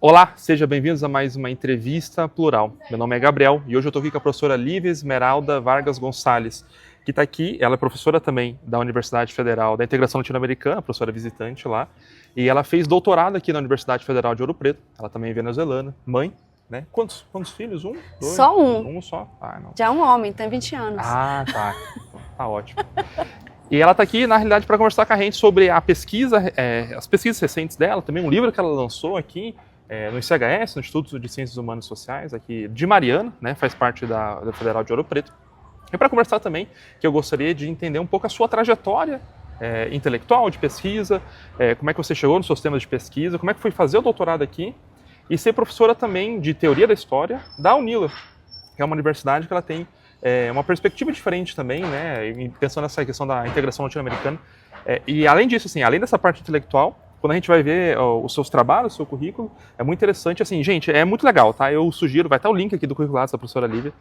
Olá, sejam bem-vindos a mais uma entrevista plural. Meu nome é Gabriel e hoje eu estou aqui com a professora Lívia Esmeralda Vargas Gonçalves, que está aqui. Ela é professora também da Universidade Federal da Integração Latino-Americana, professora visitante lá, e ela fez doutorado aqui na Universidade Federal de Ouro Preto. Ela também é venezuelana, mãe, né? Quantos filhos? Um? Dois? Só um. Um só? Ah, não. Já é um homem, tem 20 anos. Ah, tá. Tá ótimo. E ela está aqui, na realidade, para conversar com a gente sobre a pesquisa, as pesquisas recentes dela, também um livro que ela lançou aqui, no ICHS, no Instituto de Ciências Humanas e Sociais, aqui de Mariana, né, faz parte da Federal de Ouro Preto. E para conversar também, que eu gostaria de entender um pouco a sua trajetória intelectual, de pesquisa, como é que você chegou nos seus temas de pesquisa, como é que foi fazer o doutorado aqui, e ser professora também de Teoria da História da UNILA, que é uma universidade que ela tem uma perspectiva diferente também, né, pensando nessa questão da integração latino-americana. E além disso, assim, além dessa parte intelectual, quando a gente vai ver os seus trabalhos, o seu currículo, é muito interessante, assim, gente, é muito legal, tá? Eu sugiro, vai estar o link aqui do currículo da professora Lívia,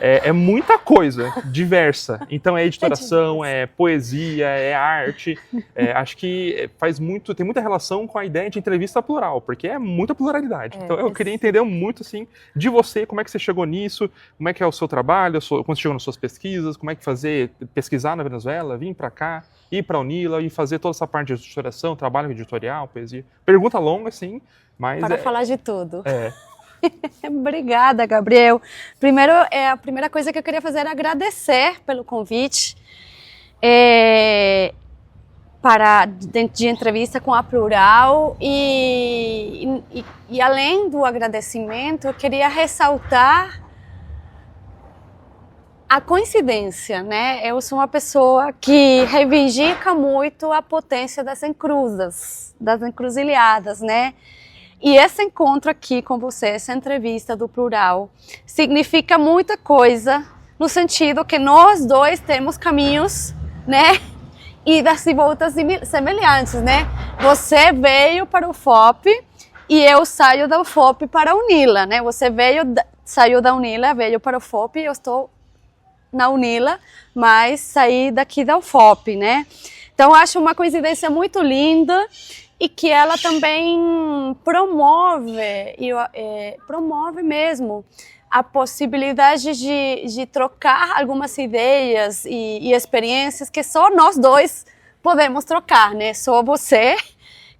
é muita coisa diversa, então é editoração, é poesia, é arte, acho que tem muita relação com a ideia de entrevista plural, porque é muita pluralidade, então eu queria entender muito, assim, de você, como é que você chegou nisso, como é que é o seu trabalho, quando você chegou nas suas pesquisas, como é que pesquisar na Venezuela, vir para cá, ir para a UNILA e fazer toda essa parte de editoração, trabalho editorial, poesia. Pergunta longa, sim, mas... Para falar de tudo. É. Obrigada, Gabriel. Primeiro, a primeira coisa que eu queria fazer era agradecer pelo convite de entrevista com a Plural e além do agradecimento, eu queria ressaltar a coincidência, né? Eu sou uma pessoa que reivindica muito a potência das encruzas, das encruzilhadas, né? E esse encontro aqui com você, essa entrevista do Plural, significa muita coisa no sentido que nós dois temos caminhos, né? Idas e voltas semelhantes, né? Você veio para o FOP e eu saio da FOP para a UNILA, né? Você saiu da UNILA, veio para o FOP e eu estou na UNILA, mas saí daqui da UFOP, né? Então, acho uma coincidência muito linda e que ela também promove mesmo a possibilidade de trocar algumas ideias e experiências que só nós dois podemos trocar, né? Só você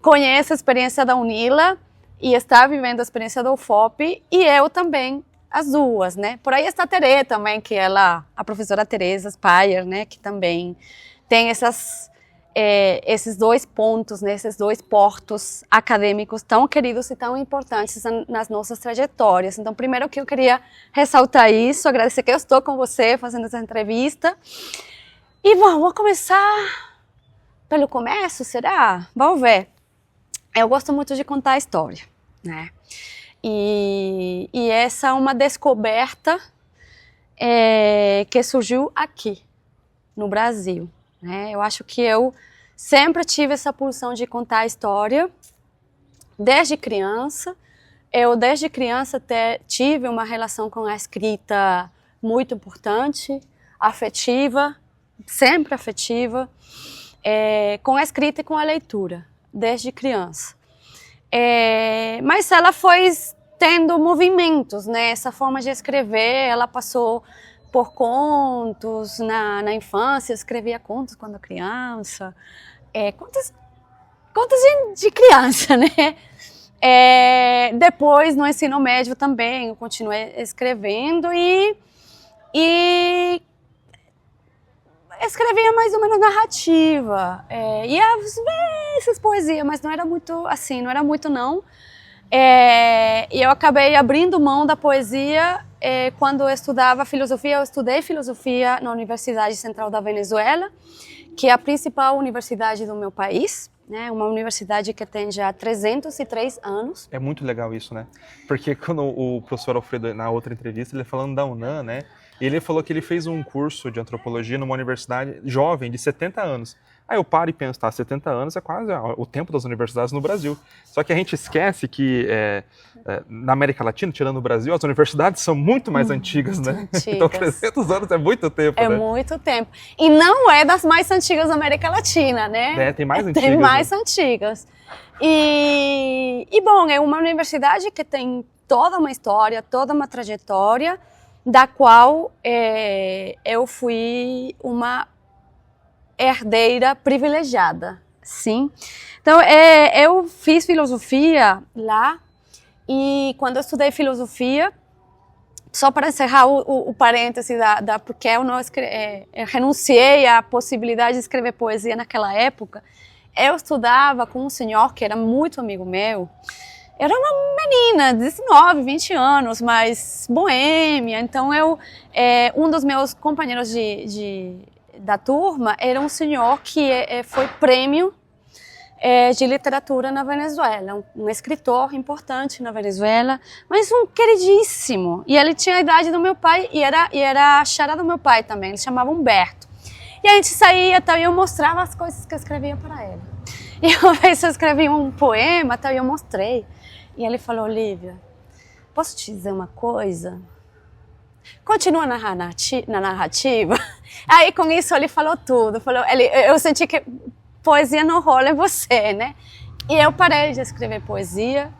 conhece a experiência da UNILA e está vivendo a experiência da UFOP e eu também, as duas, né? Por aí está a Tere também, que ela, a professora Teresa Speyer, né? Que também tem esses dois pontos, né? Esses dois portos acadêmicos tão queridos e tão importantes nas nossas trajetórias. Então, primeiro que eu queria ressaltar isso, agradecer que eu estou com você fazendo essa entrevista. E vamos começar pelo começo, será? Vamos ver. Eu gosto muito de contar a história, né? E essa é uma descoberta que surgiu aqui, no Brasil, né? Eu acho que eu sempre tive essa pulsão de contar a história, desde criança. Eu, desde criança, tive uma relação com a escrita muito importante, afetiva, sempre afetiva, com a escrita e com a leitura, desde criança. Mas ela foi tendo movimentos, né? Essa forma de escrever, ela passou por contos na infância, eu escrevia contos quando criança, contos de criança, né? Depois, no ensino médio também, eu continuei escrevendo e escrevia mais ou menos narrativa, e às vezes poesia, mas não era muito assim, não era muito não. E eu acabei abrindo mão da poesia quando eu estudava filosofia. Eu estudei filosofia na Universidade Central da Venezuela, que é a principal universidade do meu país, né? Uma universidade que tem já 303 anos. É muito legal isso, né? Porque quando o professor Alfredo, na outra entrevista, ele falando da UNAM, né? E ele falou que ele fez um curso de antropologia numa universidade jovem, de 70 anos. Aí eu paro e penso, tá, 70 anos é quase o tempo das universidades no Brasil. Só que a gente esquece que na América Latina, tirando o Brasil, as universidades são muito mais antigas, né? Antigas. Então 300 anos é muito tempo, né? É muito tempo. E não é das mais antigas da América Latina, né? Tem mais antigas. Tem mais antigas. E bom, é uma universidade que tem toda uma história, toda uma trajetória, da qual eu fui uma herdeira privilegiada, sim. Então, eu fiz filosofia lá, e quando eu estudei filosofia, só para encerrar o parêntese porque eu não eu renunciei à possibilidade de escrever poesia naquela época, eu estudava com um senhor que era muito amigo meu. Era uma menina, 19, 20 anos, mas boêmia. Então, um dos meus companheiros da turma era um senhor que foi prêmio de literatura na Venezuela, um escritor importante na Venezuela, mas um queridíssimo. E ele tinha a idade do meu pai e era a xará do meu pai também, ele chamava Humberto. E a gente saía e eu mostrava as coisas que eu escrevia para ele. E uma vez eu escrevi um poema e eu mostrei. E ele falou: Olívia, posso te dizer uma coisa? Continua na narrativa. Aí com isso ele falou tudo. Eu senti que poesia não rola em você, né? E eu parei de escrever poesia,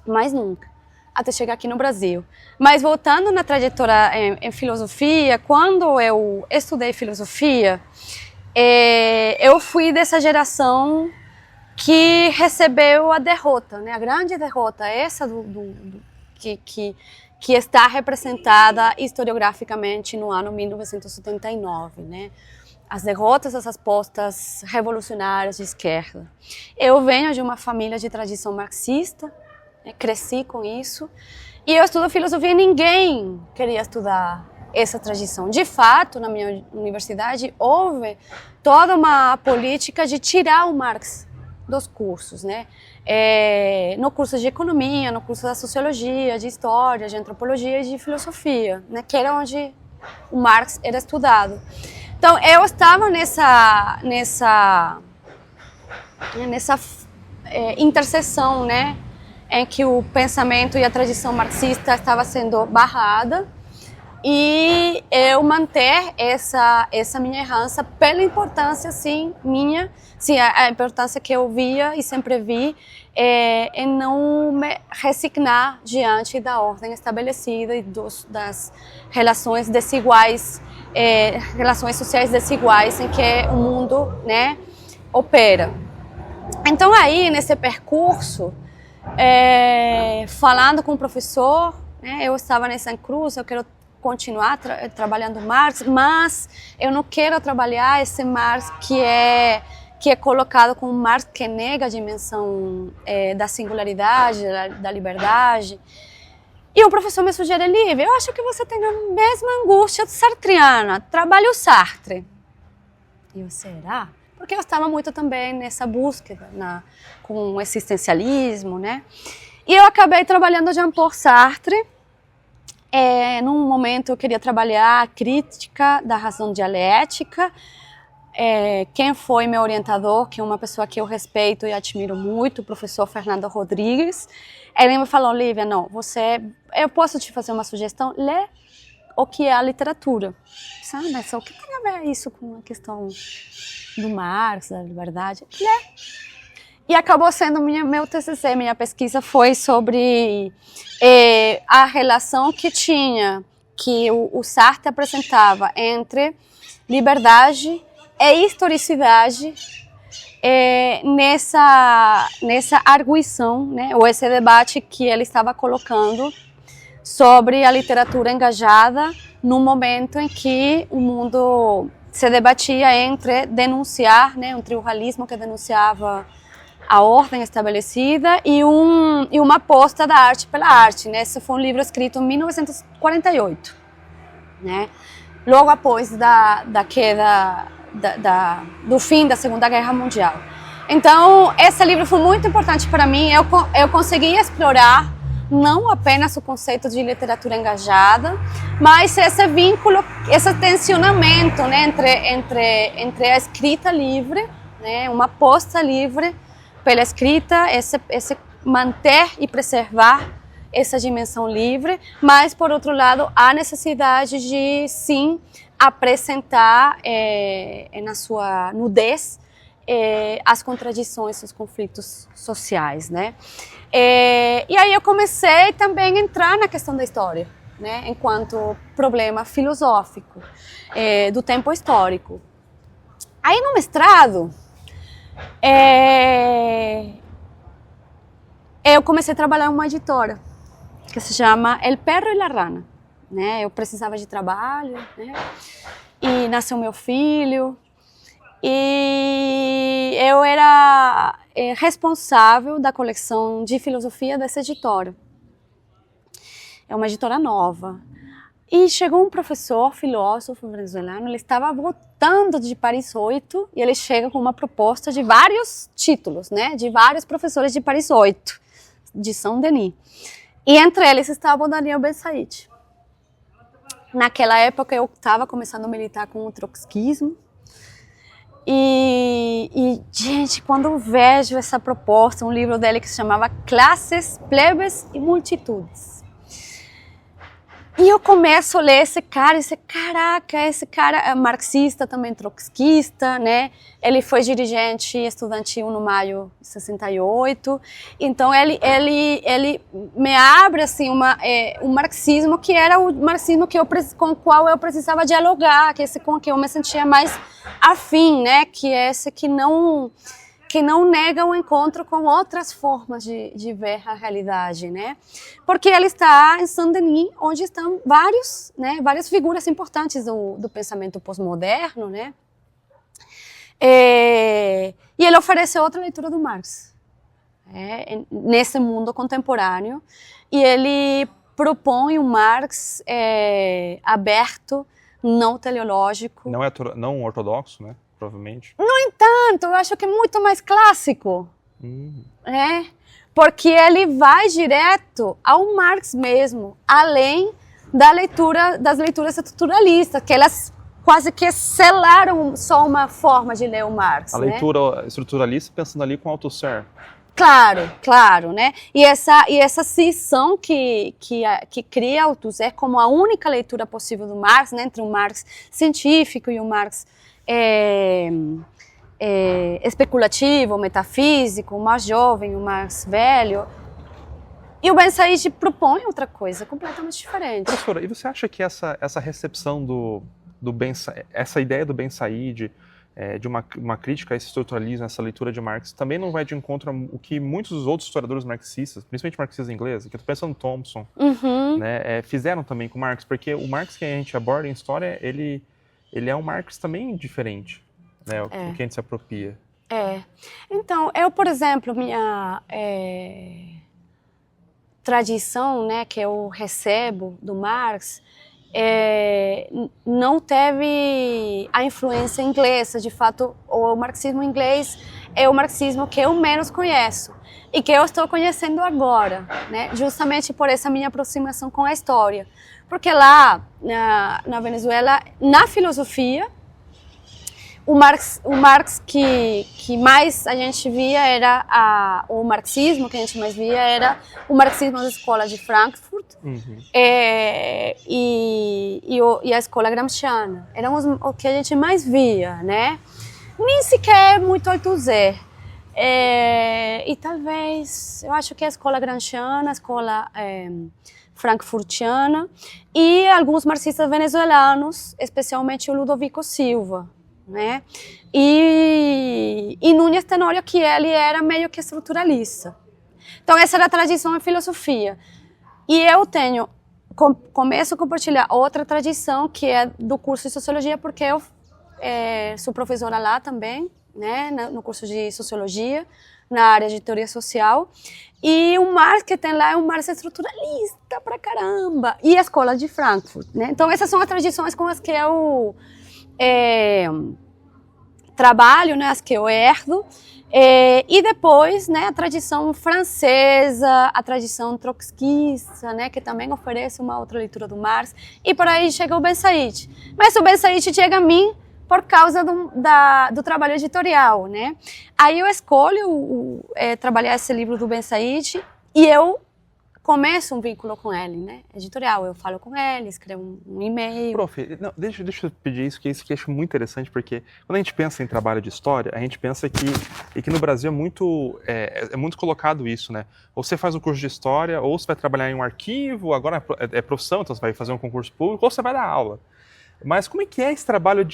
mais nunca, até chegar aqui no Brasil. Mas voltando na trajetória em filosofia, quando eu estudei filosofia, eu fui dessa geração que recebeu a derrota, né? A grande derrota, essa que está representada historiograficamente no ano 1979, né? As derrotas dessas postas revolucionárias de esquerda. Eu venho de uma família de tradição marxista, né? Cresci com isso, e eu estudo filosofia e ninguém queria estudar essa tradição. De fato, na minha universidade, houve toda uma política de tirar o Marx dos cursos, né? No curso de economia, no curso da sociologia, de história, de antropologia e de filosofia, né? Que era onde o Marx era estudado. Então, eu estava nessa interseção, né? Em que o pensamento e a tradição marxista estava sendo barrada, e eu manter essa minha herança pela importância, sim, a importância que eu via e sempre vi em não me resignar diante da ordem estabelecida e das relações desiguais, relações sociais desiguais em que o mundo, né, opera. Então aí, nesse percurso, falando com o professor, né, eu estava em San Cruz, eu quero continuar trabalhando Marx, mas eu não quero trabalhar esse Marx que é colocado como Marx que nega a dimensão da singularidade, da liberdade. E o professor me sugere: Lívia, eu acho que você tem a mesma angústia sartriana, trabalhe o Sartre. E eu, será? Porque eu estava muito também nessa búsqueda, com o existencialismo, né? E eu acabei trabalhando Jean-Paul Sartre. Num momento eu queria trabalhar a crítica da razão dialética. Quem foi meu orientador, que é uma pessoa que eu respeito e admiro muito, o professor Fernando Rodrigues, ele me falou: Lívia, não, eu posso te fazer uma sugestão? Lê o que é a literatura. Sabe, mas o que tem a ver isso com a questão do Marx, da liberdade? Lê. E acabou sendo meu TCC, minha pesquisa foi sobre a relação que o Sartre apresentava entre liberdade e historicidade nessa arguição, né, ou esse debate que ele estava colocando sobre a literatura engajada no momento em que o mundo se debatia entre denunciar, né, um triunfalismo que denunciava a ordem estabelecida e uma aposta da arte pela arte, né? Esse foi um livro escrito em 1948, né? Logo após da queda do fim da Segunda Guerra Mundial. Então, esse livro foi muito importante para mim. Eu consegui explorar não apenas o conceito de literatura engajada, mas esse vínculo, esse tensionamento, né, entre a escrita livre, né, uma aposta livre pela escrita, esse manter e preservar essa dimensão livre, mas, por outro lado, a necessidade de, sim, apresentar na sua nudez as contradições, os conflitos sociais, né? E aí eu comecei também a entrar na questão da história, né? Enquanto problema filosófico do tempo histórico. Aí no mestrado, eu comecei a trabalhar em uma editora que se chama El Perro y la Rana, né? Eu precisava de trabalho, né? E nasceu meu filho. E eu era responsável da coleção de filosofia dessa editora. É uma editora nova. E chegou um professor, filósofo venezuelano, ele estava voltando de Paris 8 e ele chega com uma proposta de vários títulos, né? De vários professores de Paris 8, de Saint-Denis. E entre eles estava o Daniel Ben-Said. Naquela época eu estava começando a militar com o trotskismo. E, gente, quando eu vejo essa proposta, um livro dele que se chamava Classes, Plebes e Multitudes. E eu começo a ler esse cara é marxista, também trotskista, né? Ele foi dirigente estudantil no maio de 68. Então ele me abre assim um marxismo que era o marxismo com o qual eu precisava dialogar, com o que eu me sentia mais afim, né? Que é esse que não nega o encontro com outras formas de ver a realidade, né? Porque ele está em Saint-Denis, onde estão várias figuras importantes do pensamento pós-moderno, né? E ele oferece outra leitura do Marx, nesse mundo contemporâneo, e ele propõe um Marx aberto, não teleológico. Não ortodoxo, né? Provavelmente. No entanto, eu acho que é muito mais clássico, porque ele vai direto ao Marx mesmo, além das leituras estruturalistas, que elas quase que selaram só uma forma de ler o Marx. A leitura estruturalista pensando ali com Althusser. Claro, né? E essa cisão que cria Althusser como a única leitura possível do Marx, né? Entre um Marx científico e um Marx especulativo, metafísico, o mais jovem, o mais velho. E o Ben-Said propõe outra coisa completamente diferente. Professora, e você acha que essa recepção do Ben-Said, essa ideia do Ben-Said, de uma crítica a esse estruturalismo, essa leitura de Marx, também não vai de encontro ao que muitos dos outros historiadores marxistas, principalmente marxistas ingleses, que eu estou pensando no Thompson, né, fizeram também com Marx, porque o Marx que a gente aborda em história, ele é um Marx também diferente, né, o que a gente se apropria. Então, eu, por exemplo, minha tradição, né, que eu recebo do Marx, não teve a influência inglesa. De fato, o marxismo inglês é o marxismo que eu menos conheço e que eu estou conhecendo agora, né? Justamente por essa minha aproximação com a história. Porque lá na Venezuela, na filosofia, o Marx que mais a gente via era o marxismo que a gente mais via era o marxismo da escola de Frankfurt e a escola gramsciana. Eram o que a gente mais via, né? Nem sequer muito Althusser. E talvez, eu acho que a escola gramsciana, a escola frankfurtiana e alguns marxistas venezuelanos, especialmente o Ludovico Silva, né? E Núñez Tenório, que ele era meio que estruturalista. Então essa era a tradição em filosofia. E eu começo a compartilhar outra tradição que é do curso de sociologia, porque eu sou professora lá também, né? No curso de sociologia, na área de teoria social. E o Marx que tem lá é um Marx estruturalista pra caramba. E a escola de Frankfurt, né? Então essas são as tradições com as que eu trabalho, né, as que eu herdo, E depois, né, a tradição francesa, a tradição trotskista, né, que também oferece uma outra leitura do Marx, e por aí chega o Ben Said. Mas o Ben Said chega a mim por causa do trabalho editorial, né? Aí eu escolho trabalhar esse livro do Ben Said e eu começo um vínculo com ele, né? Editorial, eu falo com ele, escrevo um e-mail. Prof, não, deixa eu pedir isso, que é isso que eu acho muito interessante, porque quando a gente pensa em trabalho de história, a gente pensa que no Brasil é muito colocado isso, né? Ou você faz um curso de história, ou você vai trabalhar em um arquivo, agora é profissão, então você vai fazer um concurso público, ou você vai dar aula. Mas como é que é esse trabalho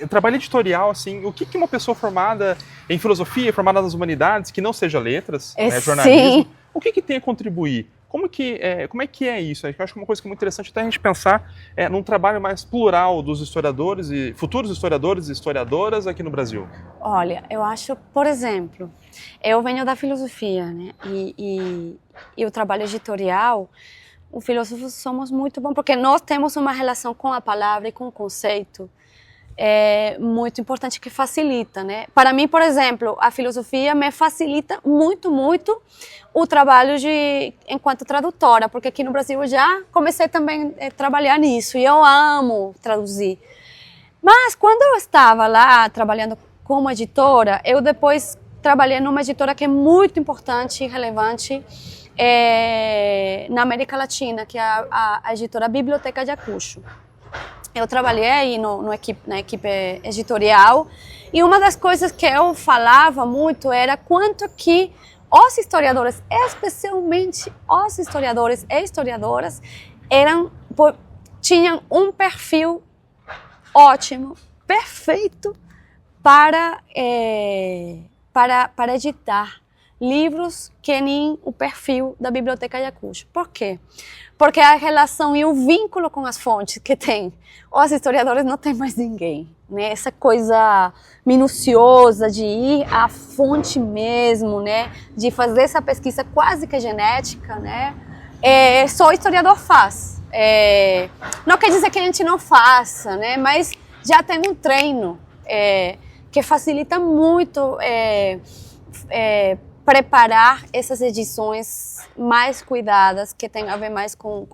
trabalho editorial, assim, o que uma pessoa formada em filosofia, formada nas humanidades, que não seja letras, né, jornalismo, o que tem a contribuir? Como é que é isso? Eu acho que uma coisa que é muito interessante até a gente pensar num trabalho mais plural dos historiadores e futuros historiadores e historiadoras aqui no Brasil. Olha, eu acho, por exemplo, eu venho da filosofia, né? E o trabalho editorial, os filósofos somos muito bons, porque nós temos uma relação com a palavra e com o conceito muito importante que facilita, né? Para mim, por exemplo, a filosofia me facilita muito, muito o trabalho enquanto tradutora, porque aqui no Brasil eu já comecei também a trabalhar nisso e eu amo traduzir. Mas quando eu estava lá trabalhando como editora, eu depois trabalhei numa editora que é muito importante e relevante na América Latina, que é a editora Biblioteca de Ayacucho. Eu trabalhei aí na equipe editorial e uma das coisas que eu falava muito era quanto que os historiadores, especialmente os historiadores e historiadoras, tinham um perfil ótimo, perfeito para editar livros que nem o perfil da Biblioteca de Ayacucho. Por quê? Porque a relação e o vínculo com as fontes que tem os historiadores não tem mais ninguém, né? Essa coisa minuciosa de ir à fonte mesmo, né? De fazer essa pesquisa quase que genética, né? Só o historiador faz. Não quer dizer que a gente não faça, né? Mas já tem um treino que facilita muito preparar essas edições mais cuidadas, que tem a ver mais com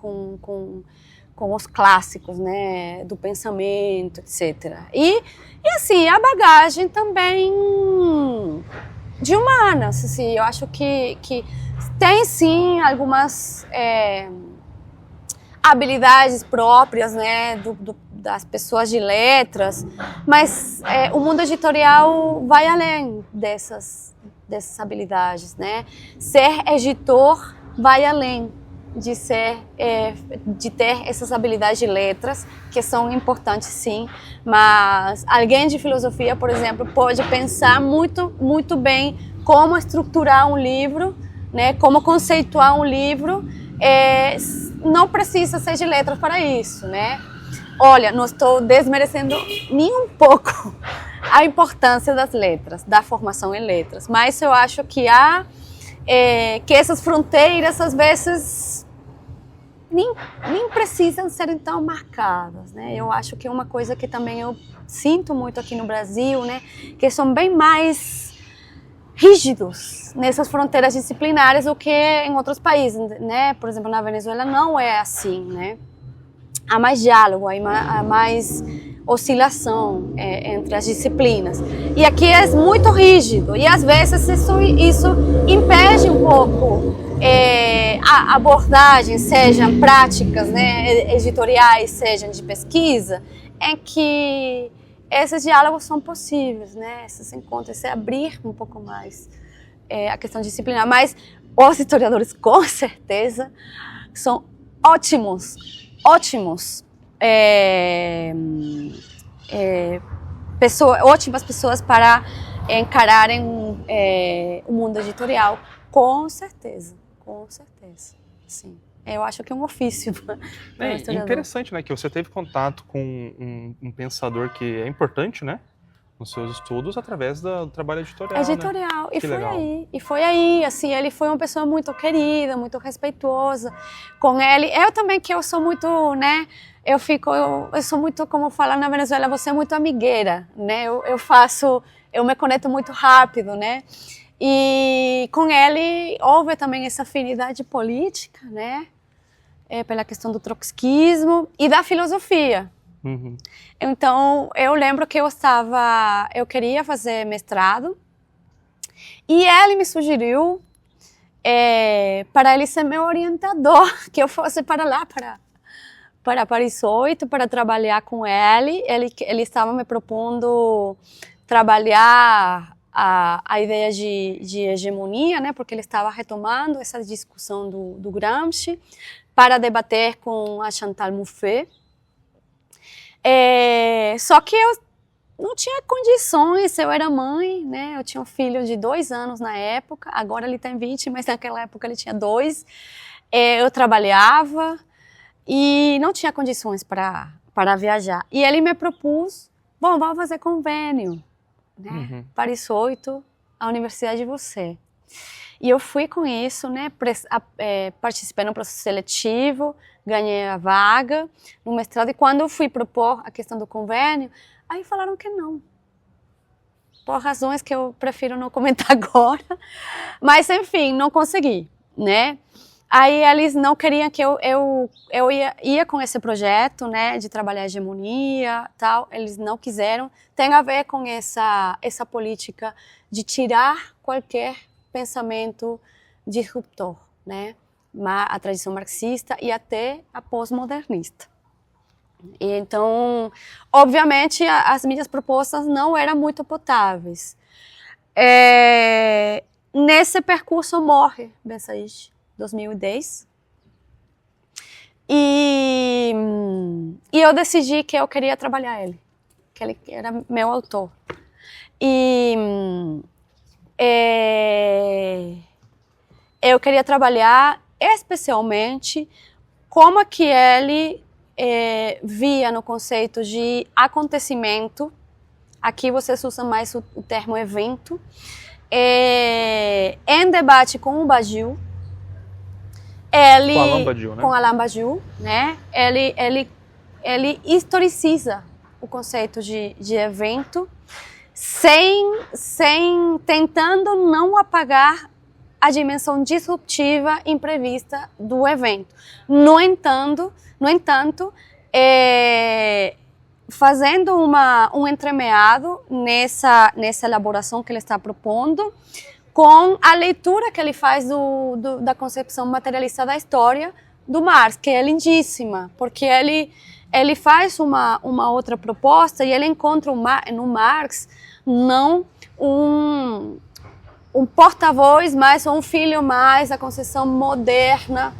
os clássicos, né, do pensamento, etc. E assim, a bagagem também de humanas, assim, eu acho que tem sim algumas habilidades próprias, né, das pessoas de letras, mas o mundo editorial vai além dessas habilidades, né? Ser editor vai além de ter essas habilidades de letras, que são importantes sim, mas alguém de filosofia, por exemplo, pode pensar muito, muito bem como estruturar um livro, né? Como conceituar um livro, não precisa ser de letras para isso, né? Olha, não estou desmerecendo nem um pouco a importância das letras, da formação em letras, mas eu acho que que essas fronteiras às vezes nem precisam ser tão marcadas, né? Eu acho que é uma coisa que também eu sinto muito aqui no Brasil, né? Que são bem mais rígidos nessas fronteiras disciplinares do que em outros países, né? Por exemplo, na Venezuela não é assim, né? Há mais diálogo, há mais oscilação entre as disciplinas. E aqui é muito rígido, e às vezes isso impede um pouco a abordagem, sejam práticas, né, editoriais, sejam de pesquisa, em que esses diálogos são possíveis, né, esses encontros, se abrir um pouco mais a questão disciplinar. Mas os historiadores, com certeza, são ótimos ótimas pessoas para encararem o mundo editorial, com certeza, sim. Eu acho que é um ofício. É interessante, né, que você teve contato com um pensador que é importante, né, nos seus estudos através do trabalho editorial. Editorial, né? E foi aí, assim, ele foi uma pessoa muito querida, muito respeitosa com ele. Eu também, que eu sou muito, né, eu sou muito, como falar na Venezuela, você é muito amigueira, né, eu faço eu me conecto muito rápido, né? E com ele houve também essa afinidade política, né? Pela questão do trotskismo e da filosofia. Uhum. Então, eu lembro que eu queria fazer mestrado e ele me sugeriu para ele ser meu orientador, que eu fosse para lá, para Paris 8, para trabalhar com ele. Ele estava me propondo trabalhar a ideia de hegemonia, né, porque ele estava retomando essa discussão do Gramsci, para debater com a Chantal Mouffe. Só que eu não tinha condições, eu era mãe, né? Eu tinha um filho de 2 anos na época, agora ele tem 20, mas naquela época ele tinha 2. Eu trabalhava e não tinha condições para viajar. E ele me propôs, bom, vamos fazer convênio, né? Uhum. Paris 8, a universidade de você. E eu fui com isso, né? Participei no processo seletivo, ganhei a vaga no mestrado. E quando eu fui propor a questão do convênio, aí falaram que não. Por razões que eu prefiro não comentar agora. Mas, enfim, não consegui, né? Aí eles não queriam que eu ia com esse projeto, né, de trabalhar a hegemonia, tal. Eles não quiseram. Tem a ver com essa política de tirar qualquer pensamento disruptor, né? A tradição marxista e até a pós-modernista. E então, obviamente, as minhas propostas não eram muito potáveis. Nesse percurso morre Ben Said, 2010. E eu decidi que eu queria trabalhar ele, que ele era meu autor. E eu queria trabalhar especialmente como que ele via no conceito de acontecimento. Aqui vocês usam mais o termo evento, em debate com o Badiou. Com Alain Badiou, né? Com Alain Badiou, né? Ele historiciza o conceito de evento, tentando não apagar a dimensão disruptiva imprevista do evento. No entanto, fazendo um entremeado nessa elaboração que ele está propondo, com a leitura que ele faz da concepção materialista da história do Marx, que é lindíssima, porque ele faz uma outra proposta e ele encontra no Marx não um porta-voz mais, ou um filho mais da concepção moderna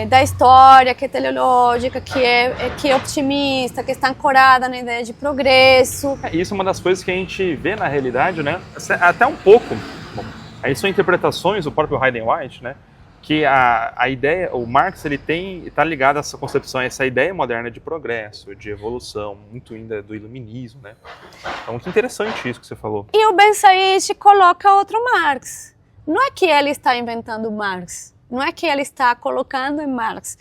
da história, que é teleológica, que é optimista, que está ancorada na ideia de progresso. Isso é uma das coisas que a gente vê na realidade, né? Até um pouco. Bom, aí são interpretações do próprio Hayden White, né? Que a ideia, o Marx, ele está ligado a essa concepção, a essa ideia moderna de progresso, de evolução, muito ainda do iluminismo, né? Então, muito interessante isso que você falou. E o Ben Said coloca outro Marx. Não é que ele está inventando Marx, não é que ele está colocando em Marx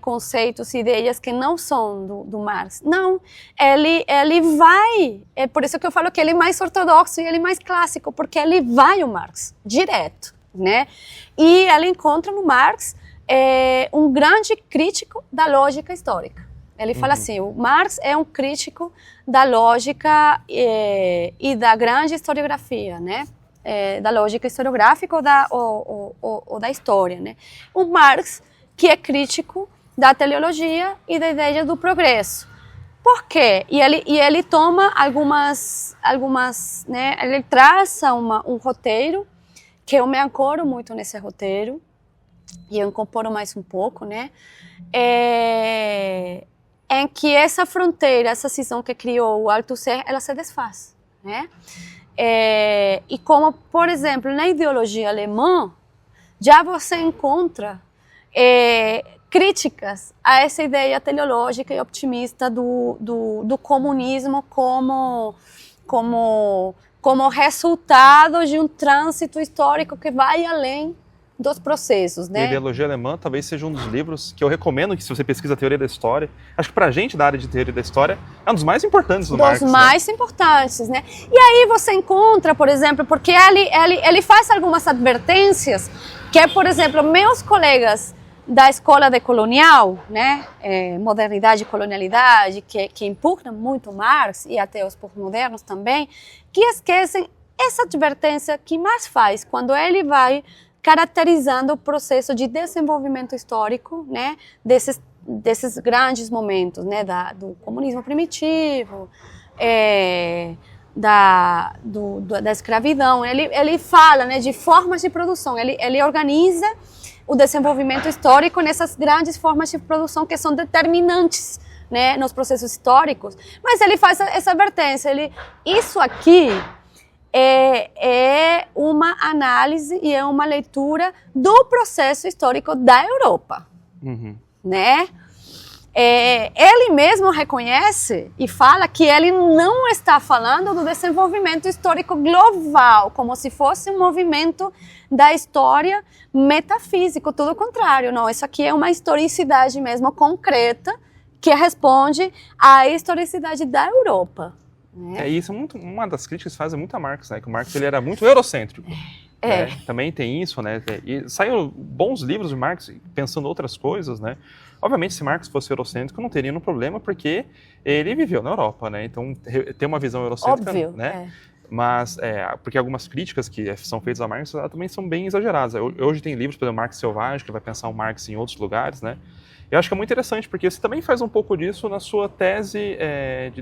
conceitos e ideias que não são do Marx. Não, ele vai, é por isso que eu falo que ele é mais ortodoxo e ele é mais clássico, porque ele vai ao Marx, direto, né? E ele encontra no Marx um grande crítico da lógica histórica. Ele fala assim, o Marx é um crítico da lógica e da grande historiografia, né? Da lógica historiográfica ou da história, né? O Marx, que é crítico da teleologia e da ideia do progresso. Por quê? E ele toma algumas, né? Ele traça um roteiro, que eu me ancoro muito nesse roteiro, e eu incorporo mais um pouco, né? Em que essa fronteira, essa cisão que criou o Althusser, ela se desfaz, né? E como, por exemplo, na ideologia alemã, já você encontra críticas a essa ideia teleológica e optimista do comunismo como resultado de um trânsito histórico que vai além dos processos, E a né? ideologia alemã talvez seja um dos livros que eu recomendo que, se você pesquisa a teoria da história, acho que pra gente da área de teoria da história, é um dos mais importantes do Marx. Dos mais importantes, né? E aí você encontra, por exemplo, porque ele faz algumas advertências que, por exemplo, meus colegas da escola de colonial, né, modernidade e colonialidade, que impugnam muito Marx e até os pós-modernos também, que esquecem essa advertência que Marx faz quando ele vai caracterizando o processo de desenvolvimento histórico, né, desses grandes momentos, né, do comunismo primitivo, da escravidão. Ele fala, né, de formas de produção, ele organiza o desenvolvimento histórico nessas grandes formas de produção que são determinantes, né, nos processos históricos. Mas ele faz essa advertência, isso aqui é uma análise e é uma leitura do processo histórico da Europa, né? Ele mesmo reconhece e fala que ele não está falando do desenvolvimento histórico global, como se fosse um movimento da história metafísico, tudo o contrário. Não, isso aqui é uma historicidade mesmo concreta que responde à historicidade da Europa. Né? Isso é uma das críticas que fazem muito a Marx, né? Que o Marx ele era muito eurocêntrico. Né? Também tem isso, né? E saíram bons livros de Marx pensando outras coisas, né? Obviamente, se Marx fosse eurocêntrico, não teria nenhum problema, porque ele viveu na Europa, né? Então, ter uma visão eurocêntrica, óbvio, né? Mas, porque algumas críticas que são feitas a Marx também são bem exageradas. Hoje tem livros, por exemplo, Marx Selvagem, que vai pensar o Marx em outros lugares, né? Eu acho que é muito interessante, porque você também faz um pouco disso na sua tese,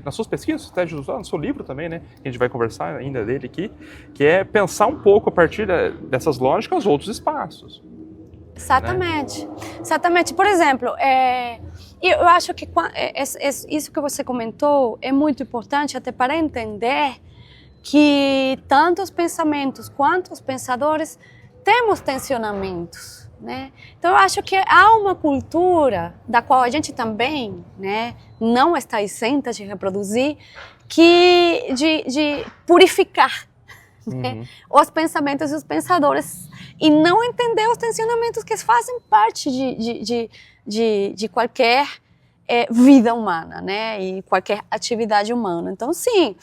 nas suas pesquisas, no seu livro também, né? Que a gente vai conversar ainda dele aqui, que é pensar um pouco, a partir dessas lógicas, outros espaços. Exatamente. Né? Exatamente. Por exemplo, eu acho que isso que você comentou é muito importante até para entender que tanto os pensamentos quanto os pensadores temos tensionamentos, né? Então eu acho que há uma cultura da qual a gente também, né, não está isenta de reproduzir, de purificar, né, os pensamentos e os pensadores e não entender os tensionamentos que fazem parte de qualquer vida humana, né, e qualquer atividade humana. Então, sim,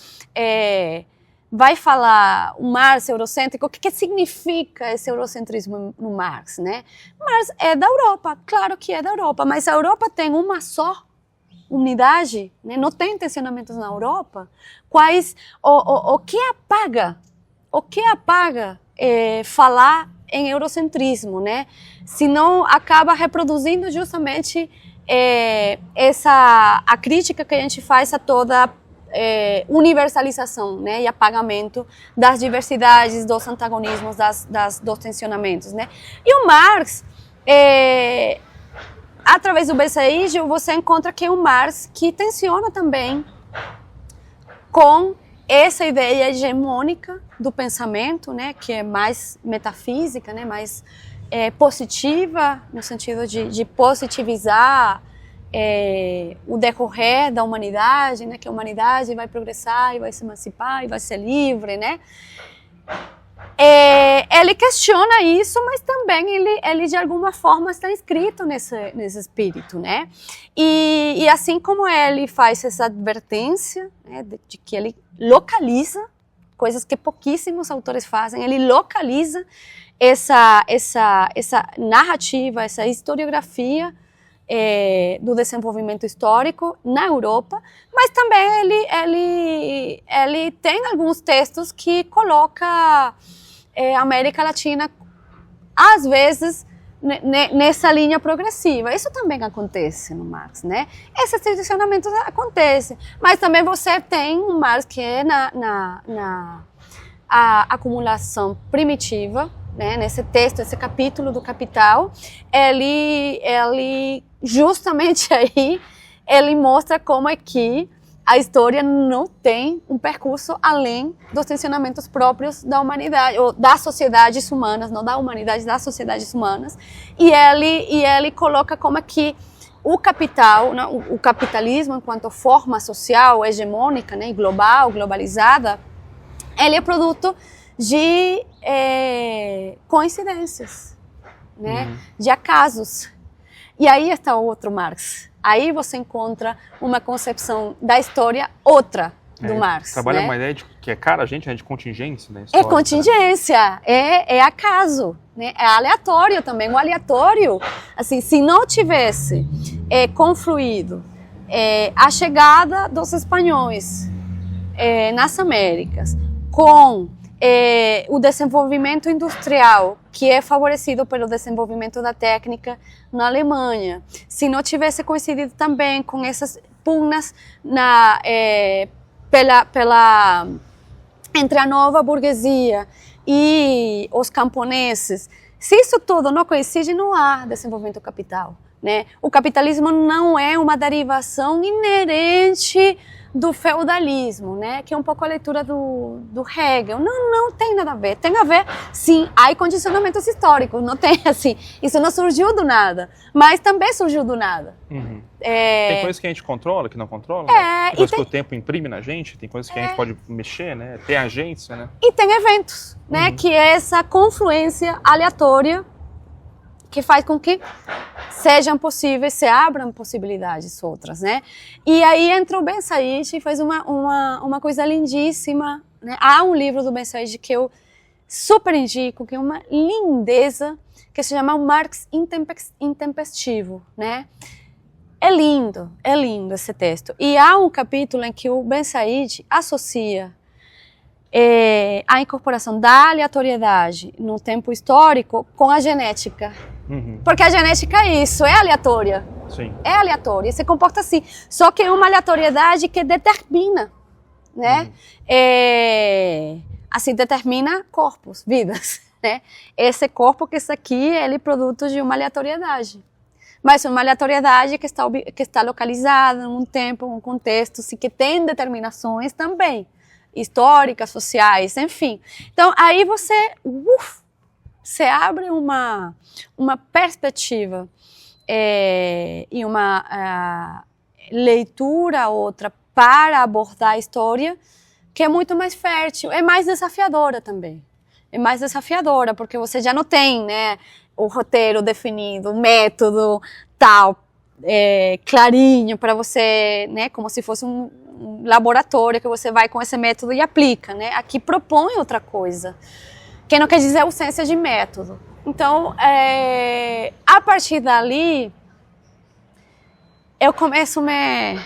vai falar o Marx eurocêntrico, o que significa esse eurocentrismo no Marx, né? Marx é da Europa, claro que é da Europa, mas a Europa tem uma só unidade, né? Não tem tensionamentos na Europa. O que apaga falar em eurocentrismo, né? Senão acaba reproduzindo justamente a crítica que a gente faz a toda universalização, né, e apagamento das diversidades, dos antagonismos, dos tensionamentos, né? E o Marx, através do Bessaígio, você encontra que é um Marx que tensiona também com essa ideia hegemônica do pensamento, né, que é mais metafísica, né, mais positiva, no sentido de positivizar o decorrer da humanidade, né, que a humanidade vai progressar e vai se emancipar e vai ser livre, né? Ele questiona isso, mas também ele de alguma forma está inscrito nesse espírito, né? E assim como ele faz essa advertência, né, de que ele localiza coisas que pouquíssimos autores fazem, ele localiza essa narrativa, essa historiografia do desenvolvimento histórico na Europa, mas também ele tem alguns textos que coloca a América Latina, às vezes, nessa linha progressiva. Isso também acontece no Marx, né? Esses tensionamentos acontecem, mas também você tem um Marx que é na acumulação primitiva, né? Nesse texto, esse capítulo do Capital, ele justamente aí, ele mostra como é que a história não tem um percurso além dos tensionamentos próprios da humanidade, ou das sociedades humanas, não da humanidade, das sociedades humanas, e ele coloca como é que o capital, né, o capitalismo enquanto forma social hegemônica, né, global, globalizada, ele é produto de coincidências, né? De acasos. E aí está outro Marx. Aí você encontra uma concepção da história outra do Marx. Trabalha né? uma ideia de que é cara a gente, né, de contingência, né? É contingência, é acaso, né? É aleatório também. O aleatório, assim, se não tivesse confluído a chegada dos espanhóis nas Américas com o desenvolvimento industrial, que é favorecido pelo desenvolvimento da técnica na Alemanha, se não tivesse coincidido também com essas pugnas entre a nova burguesia e os camponeses, se isso tudo não coincide, não há desenvolvimento do capital, né? O capitalismo não é uma derivação inerente do feudalismo, né? Que é um pouco a leitura do Hegel. Não tem nada a ver. Tem a ver, sim, há condicionamentos históricos, não tem assim. Isso não surgiu do nada, mas também surgiu do nada. Tem coisas que a gente controla, que não controla? Tem coisas que o tempo imprime na gente, tem coisas que a gente pode mexer, né? Tem agência, né? E tem eventos, né? Que é essa confluência aleatória que faz com que sejam possíveis, se abram possibilidades outras, né? E aí entra o Ben Said e faz uma coisa lindíssima, né? Há um livro do Ben Said que eu super indico, que é uma lindeza, que se chama o Marx Intempestivo, né? É lindo esse texto. E há um capítulo em que o Ben Said associa a incorporação da aleatoriedade no tempo histórico com a genética. Porque a genética é isso, é aleatória. Sim. É aleatória, se comporta assim. Só que é uma aleatoriedade que determina, né? Assim, determina corpos, vidas, né? Esse corpo que está aqui, ele é produto de uma aleatoriedade. Mas uma aleatoriedade que está localizada num tempo, num contexto, assim, que tem determinações também, históricas, sociais, enfim. Então, aí você abre uma perspectiva e uma leitura outra para abordar a história que é muito mais fértil, é mais desafiadora também. É mais desafiadora, porque você já não tem, né, o roteiro definido, o método tal, clarinho para você, né, como se fosse um laboratório que você vai com esse método e aplica, né? Aqui propõe outra coisa, que não quer dizer ausência de método. Então, a partir dali, eu começo a me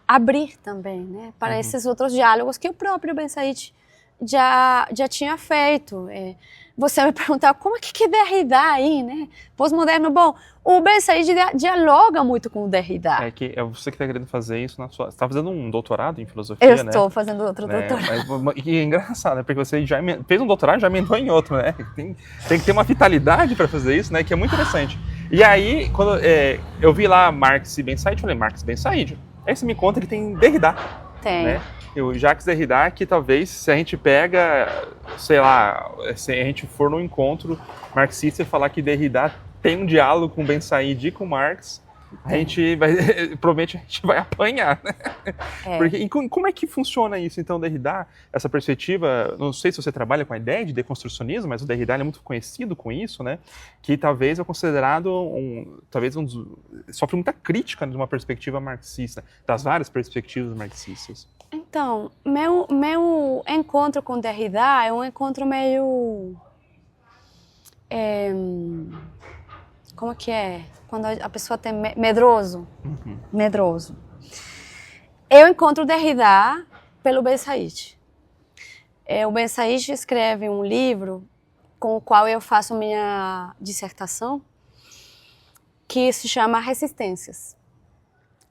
abrir também, né, para esses outros diálogos que o próprio Ben Said já tinha feito. Você me perguntar como é que é Derrida aí, né? Pós-moderno. Bom, o Ben Said dialoga muito com o Derrida. É você que está querendo fazer isso na sua... Você está fazendo um doutorado em filosofia, né? Eu estou fazendo outro doutorado. E é engraçado, né? Porque você já fez um doutorado e já emendou em outro, né? Tem que ter uma vitalidade para fazer isso, né? Que é muito interessante. E aí, quando eu vi lá Marx e Ben Said, eu falei, Marx e Ben Said. Aí você me conta que tem Derrida. Tem. Né? O Jacques Derrida, que talvez, se a gente pega, sei lá, se a gente for num encontro marxista e falar que Derrida tem um diálogo com Ben Said e com Marx, a gente vai, provavelmente a gente vai apanhar, né? Porque, e como é que funciona isso, então, Derrida? Essa perspectiva, não sei se você trabalha com a ideia de deconstrucionismo, mas o Derrida é muito conhecido com isso, né? Que talvez é considerado sofre muita crítica de uma perspectiva marxista, das várias perspectivas marxistas. Então, meu encontro com Derrida é um encontro meio... como que é? Quando a pessoa tem medroso. Medroso. Eu encontro Derrida pelo Ben Said. O Ben Said escreve um livro com o qual eu faço minha dissertação, que se chama Resistências.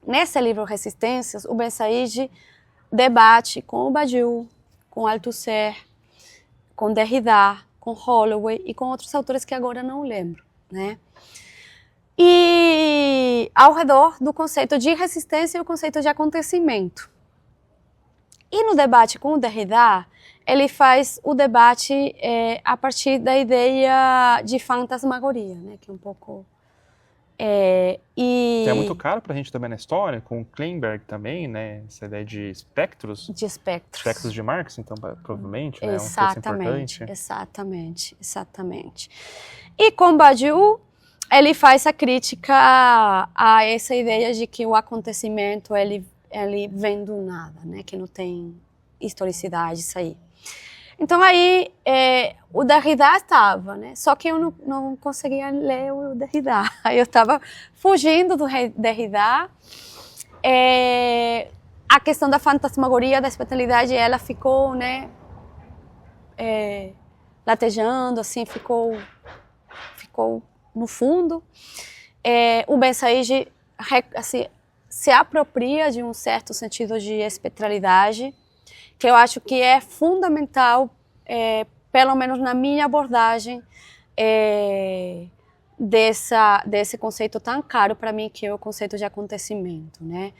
Nesse livro Resistências, o Ben Said debate com o Badiou, com Althusser, com Derrida, com Holloway e com outros autores que agora não lembro, né? E ao redor do conceito de resistência e o conceito de acontecimento. E no debate com o Derrida, ele faz o debate a partir da ideia de fantasmagoria, né? Que é um pouco... Que é muito caro pra gente também na história, com o Kleinberg também, né? Essa ideia de espectros. De espectros. Espectros de Marx, então, provavelmente, né? Exatamente, exatamente. E com Badiou, ele faz a crítica a essa ideia de que o acontecimento ele vem do nada, né? Que não tem historicidade, isso aí. Então aí o Derrida estava, né? Só que eu não conseguia ler o Derrida. Eu estava fugindo do Derrida. A questão da fantasmagoria, da espiritualidade, ela ficou, né? Latejando, assim, ficou no fundo. O Ben Said assim, se apropria de um certo sentido de espectralidade, que eu acho que é fundamental, pelo menos na minha abordagem, desse conceito tão caro para mim, que é o conceito de acontecimento, né?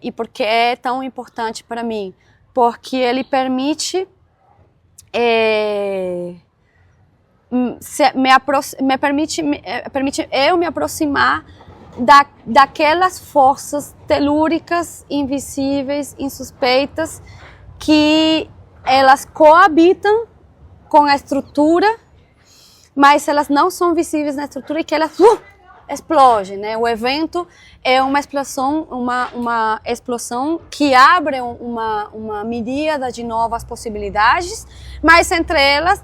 E por que é tão importante para mim? Porque ele permite permite eu me aproximar daquelas forças telúricas, invisíveis, insuspeitas, que elas coabitam com a estrutura, mas elas não são visíveis na estrutura e que elas explodem, né? O evento é uma explosão que abre uma miríada de novas possibilidades, mas entre elas,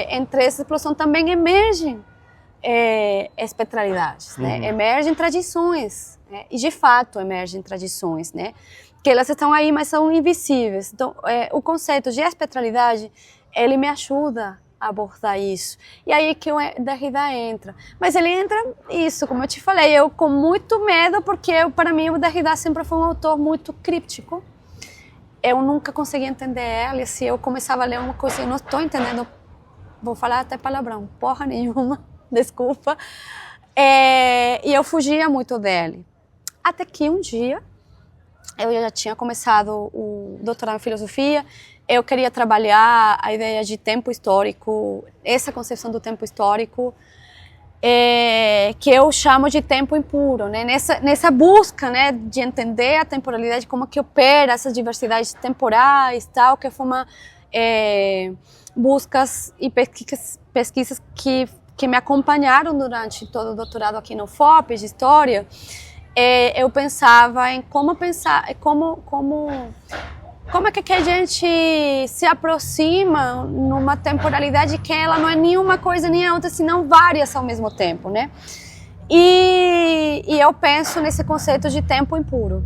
entre essa explosão também emergem espectralidades, né? Emergem tradições, né? E de fato emergem tradições, né? Que elas estão aí, mas são invisíveis. Então, o conceito de espectralidade, ele me ajuda a abordar isso. E aí que o Derrida entra. Mas ele entra, isso, como eu te falei, eu com muito medo, porque para mim o Derrida sempre foi um autor muito críptico. Eu nunca conseguia entender ele. Se eu começava a ler uma coisa, eu não estou entendendo, vou falar até palavrão, porra nenhuma, desculpa. E eu fugia muito dele. Até que um dia, eu já tinha começado o doutorado em filosofia, eu queria trabalhar a ideia de tempo histórico, essa concepção do tempo histórico, que eu chamo de tempo impuro, né? Nessa busca, né, de entender a temporalidade, como que opera essas diversidades temporais, tal, que foi uma buscas e pesquisas que me acompanharam durante todo o doutorado aqui no FOP de História. Eu pensava em como é que a gente se aproxima numa temporalidade que ela não é nenhuma coisa nem a outra, senão várias ao mesmo tempo, né? E eu penso nesse conceito de tempo impuro.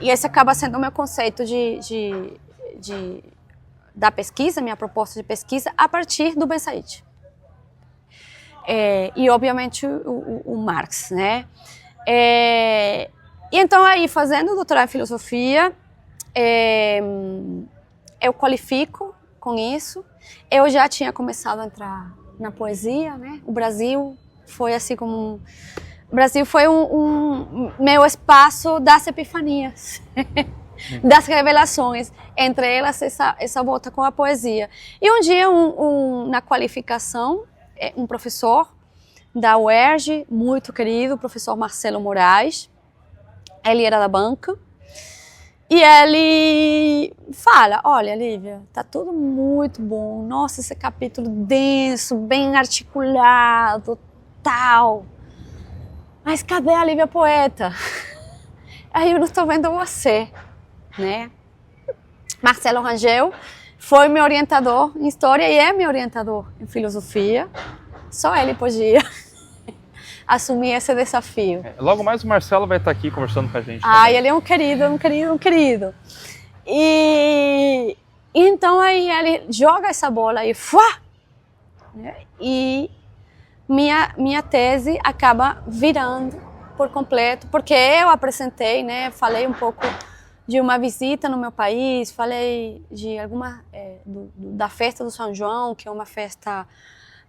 E esse acaba sendo o meu conceito da pesquisa, minha proposta de pesquisa, a partir do Ben Said. E obviamente o Marx, né? E então aí, fazendo o doutorado em filosofia, eu qualifico com isso. Eu já tinha começado a entrar na poesia, né? O Brasil foi assim como o Brasil foi um meu espaço das epifanias, das revelações, entre elas essa volta com a poesia. E um dia, na qualificação, um professor da UERJ, muito querido, o professor Marcelo Moraes, ele era da banca, e ele fala: olha, Lívia, tá tudo muito bom, nossa, esse capítulo denso, bem articulado, tal, mas cadê a Lívia poeta? Aí eu não estou vendo você, né? Marcelo Rangel foi meu orientador em história e é meu orientador em filosofia. Só ele podia assumir esse desafio. Logo mais o Marcelo vai estar aqui conversando com a gente. Ele é um querido. E então aí ele joga essa bola aí, né? E minha tese acaba virando por completo, porque eu apresentei, né? Falei um pouco de uma visita no meu país, falei de da festa do São João, que é uma festa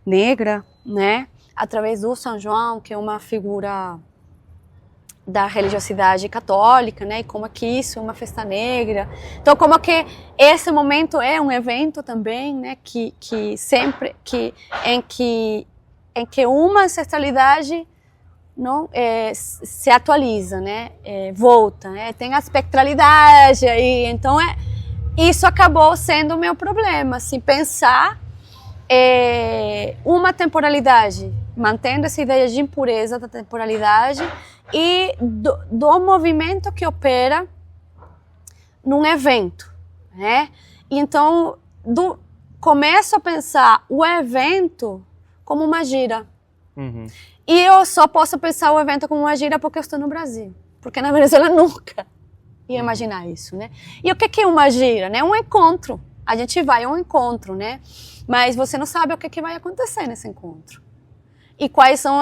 negra, né? Através do São João, que é uma figura da religiosidade católica, né? E como que isso é uma festa negra. Então, como que esse momento é um evento também, né? Em que uma ancestralidade não se atualiza, né? Volta, né? Tem a espectralidade aí. Então, isso acabou sendo o meu problema, assim, pensar uma temporalidade, mantendo essa ideia de impureza da temporalidade e do movimento que opera num evento, né? Então, começo a pensar o evento como uma gira. Uhum. E eu só posso pensar o evento como uma gira porque eu estou no Brasil. Porque na Venezuela nunca ia imaginar isso, né? E o que é uma gira, né? Um encontro. A gente vai a um encontro, né? Mas você não sabe o que vai acontecer nesse encontro. E quais são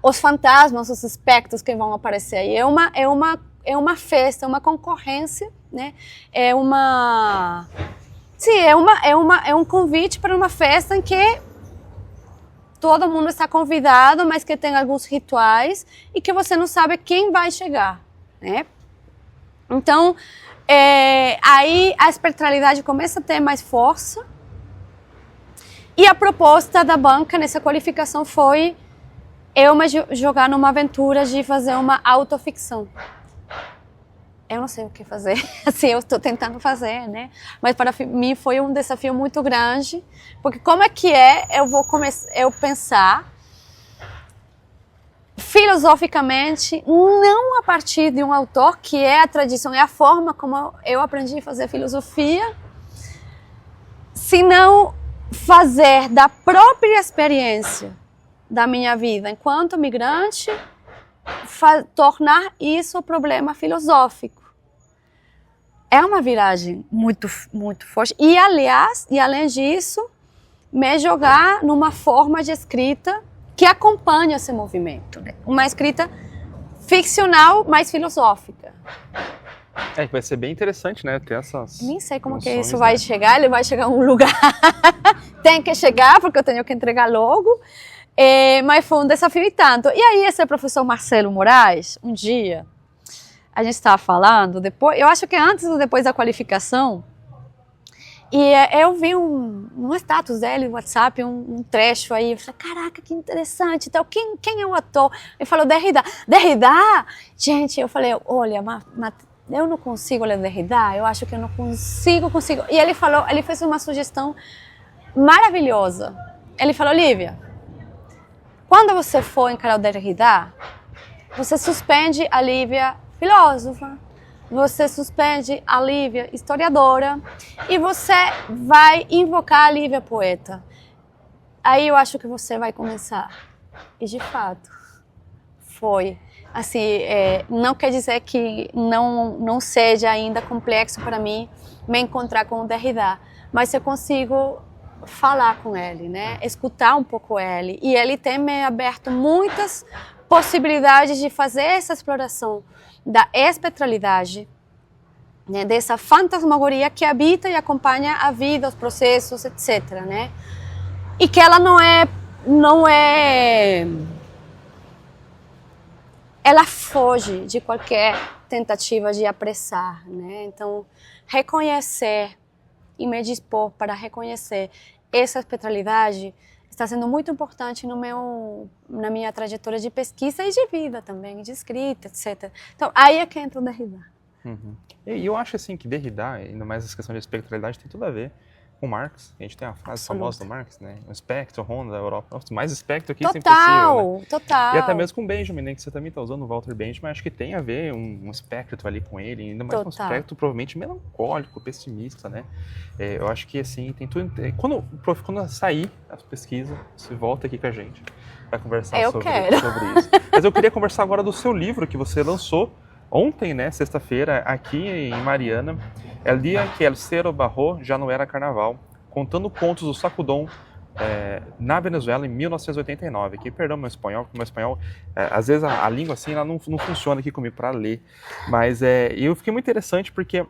os fantasmas, os espectros que vão aparecer aí. É uma festa, é uma concorrência, né? É um convite para uma festa em que todo mundo está convidado, mas que tem alguns rituais e que você não sabe quem vai chegar, né? Então, aí a espiritualidade começa a ter mais força e a proposta da banca nessa qualificação foi eu me jogar numa aventura de fazer uma autoficção. Eu não sei o que fazer, assim, eu estou tentando fazer, né? Mas para mim foi um desafio muito grande, porque como é que eu pensar filosoficamente, não a partir de um autor que é a tradição, é a forma como eu aprendi a fazer filosofia, senão fazer da própria experiência da minha vida enquanto migrante, tornar isso um problema filosófico. É uma viragem muito, muito forte. E, aliás, além disso, me jogar numa forma de escrita que acompanha esse movimento, né? Uma escrita ficcional, mas filosófica. Que vai ser bem interessante, né? Ter essas Nem sei como noções, que isso vai né? chegar, ele vai chegar a um lugar. Tem que chegar, porque eu tenho que entregar logo. Mas foi um desafio e tanto. E aí esse professor Marcelo Moraes, um dia, a gente estava falando, depois, eu acho que antes ou depois da qualificação, e eu vi um status dele no WhatsApp, um trecho aí, eu falei, caraca, que interessante, então, quem é o ator? Ele falou, Derrida. Derrida? Gente, eu falei, olha, eu não consigo ler Derrida, eu acho que eu não consigo. E ele fez uma sugestão maravilhosa. Ele falou, Lívia, quando você for encarar o Derrida, você suspende a Lívia filósofa, você suspende a Lívia historiadora e você vai invocar a Lívia poeta. Aí eu acho que você vai começar. E de fato, foi. Assim, não quer dizer que não seja ainda complexo para mim me encontrar com o Derrida, mas eu consigo falar com ele, né? Escutar um pouco ele. E ele tem me aberto muitas possibilidades de fazer essa exploração da espectralidade, né? Dessa fantasmagoria que habita e acompanha a vida, os processos, etc., né? E que ela não é... Ela foge de qualquer tentativa de apressar, né? Então, reconhecer e me dispor para reconhecer essa espectralidade está sendo muito importante na minha trajetória de pesquisa e de vida também, de escrita, etc. Então, aí é que entra o Derrida. Uhum. E eu acho assim que Derrida, ainda mais essa questão de espectralidade, tem tudo a ver com Marx. A gente tem a frase famosa do Marx, né? O espectro ronda a Europa. Nossa, mais espectro que isso é impossível, né? Total. E até mesmo com Benjamin, né? Que você também está usando o Walter Benjamin, acho que tem a ver um espectro ali com ele, ainda mais um espectro provavelmente melancólico, pessimista, né? Eu acho que assim, tem tudo... Quando sair as pesquisas, você volta aqui com a gente para conversar sobre isso. Mas eu queria conversar agora do seu livro que você lançou ontem, né, sexta-feira, aqui em Mariana, El dia que el cero barró já não era carnaval, contando contos do Sacudón na Venezuela em 1989. Aqui, perdão meu espanhol, às vezes a língua assim, ela não funciona aqui comigo para ler, mas eu fiquei muito interessante porque,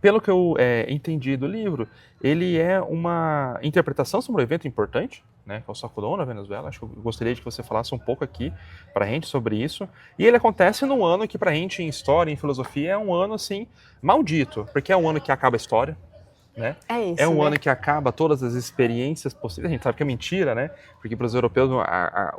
pelo que eu entendi do livro, ele é uma interpretação sobre um evento importante, né, que é o Sacudón na Venezuela. Acho que eu gostaria de que você falasse um pouco aqui pra gente sobre isso. E ele acontece num ano que pra gente em história, em filosofia, é um ano assim maldito, porque é um ano que acaba a história, né? É isso, É um né? ano que acaba todas as experiências possíveis. A gente sabe que é mentira, né? Porque para os europeus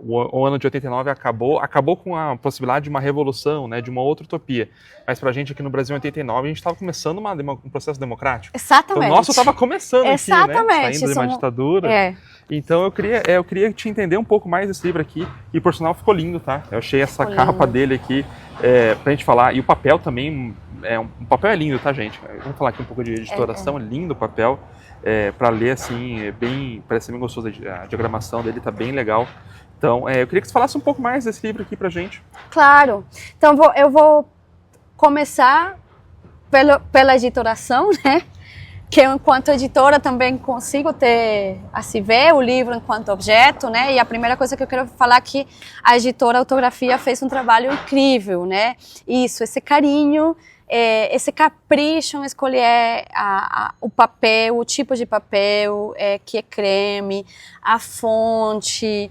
o ano de 89 acabou com a possibilidade de uma revolução, né? De uma outra utopia. Mas para a gente aqui no Brasil, em 89, a gente estava começando um processo democrático. Exatamente. Então, o nosso estava começando aqui, né? Exatamente. Saindo de uma ditadura. É. Então eu queria te entender um pouco mais desse livro aqui. E por sinal ficou lindo, tá? Eu achei essa capa dele aqui pra gente falar. E o papel também, o papel é lindo, tá, gente? Vamos falar aqui um pouco de editoração, é lindo o papel. Para ler assim, parece bem gostoso, a diagramação dele tá bem legal. Então, eu queria que você falasse um pouco mais desse livro aqui pra gente. Claro. Então, eu vou começar pela editoração, né? Que eu, enquanto editora, também consigo ver o livro enquanto objeto, né? E a primeira coisa que eu quero falar é que a editora Autografia fez um trabalho incrível, né? Isso, esse carinho, esse capricho em escolher o papel, o tipo de papel, que é creme, a fonte,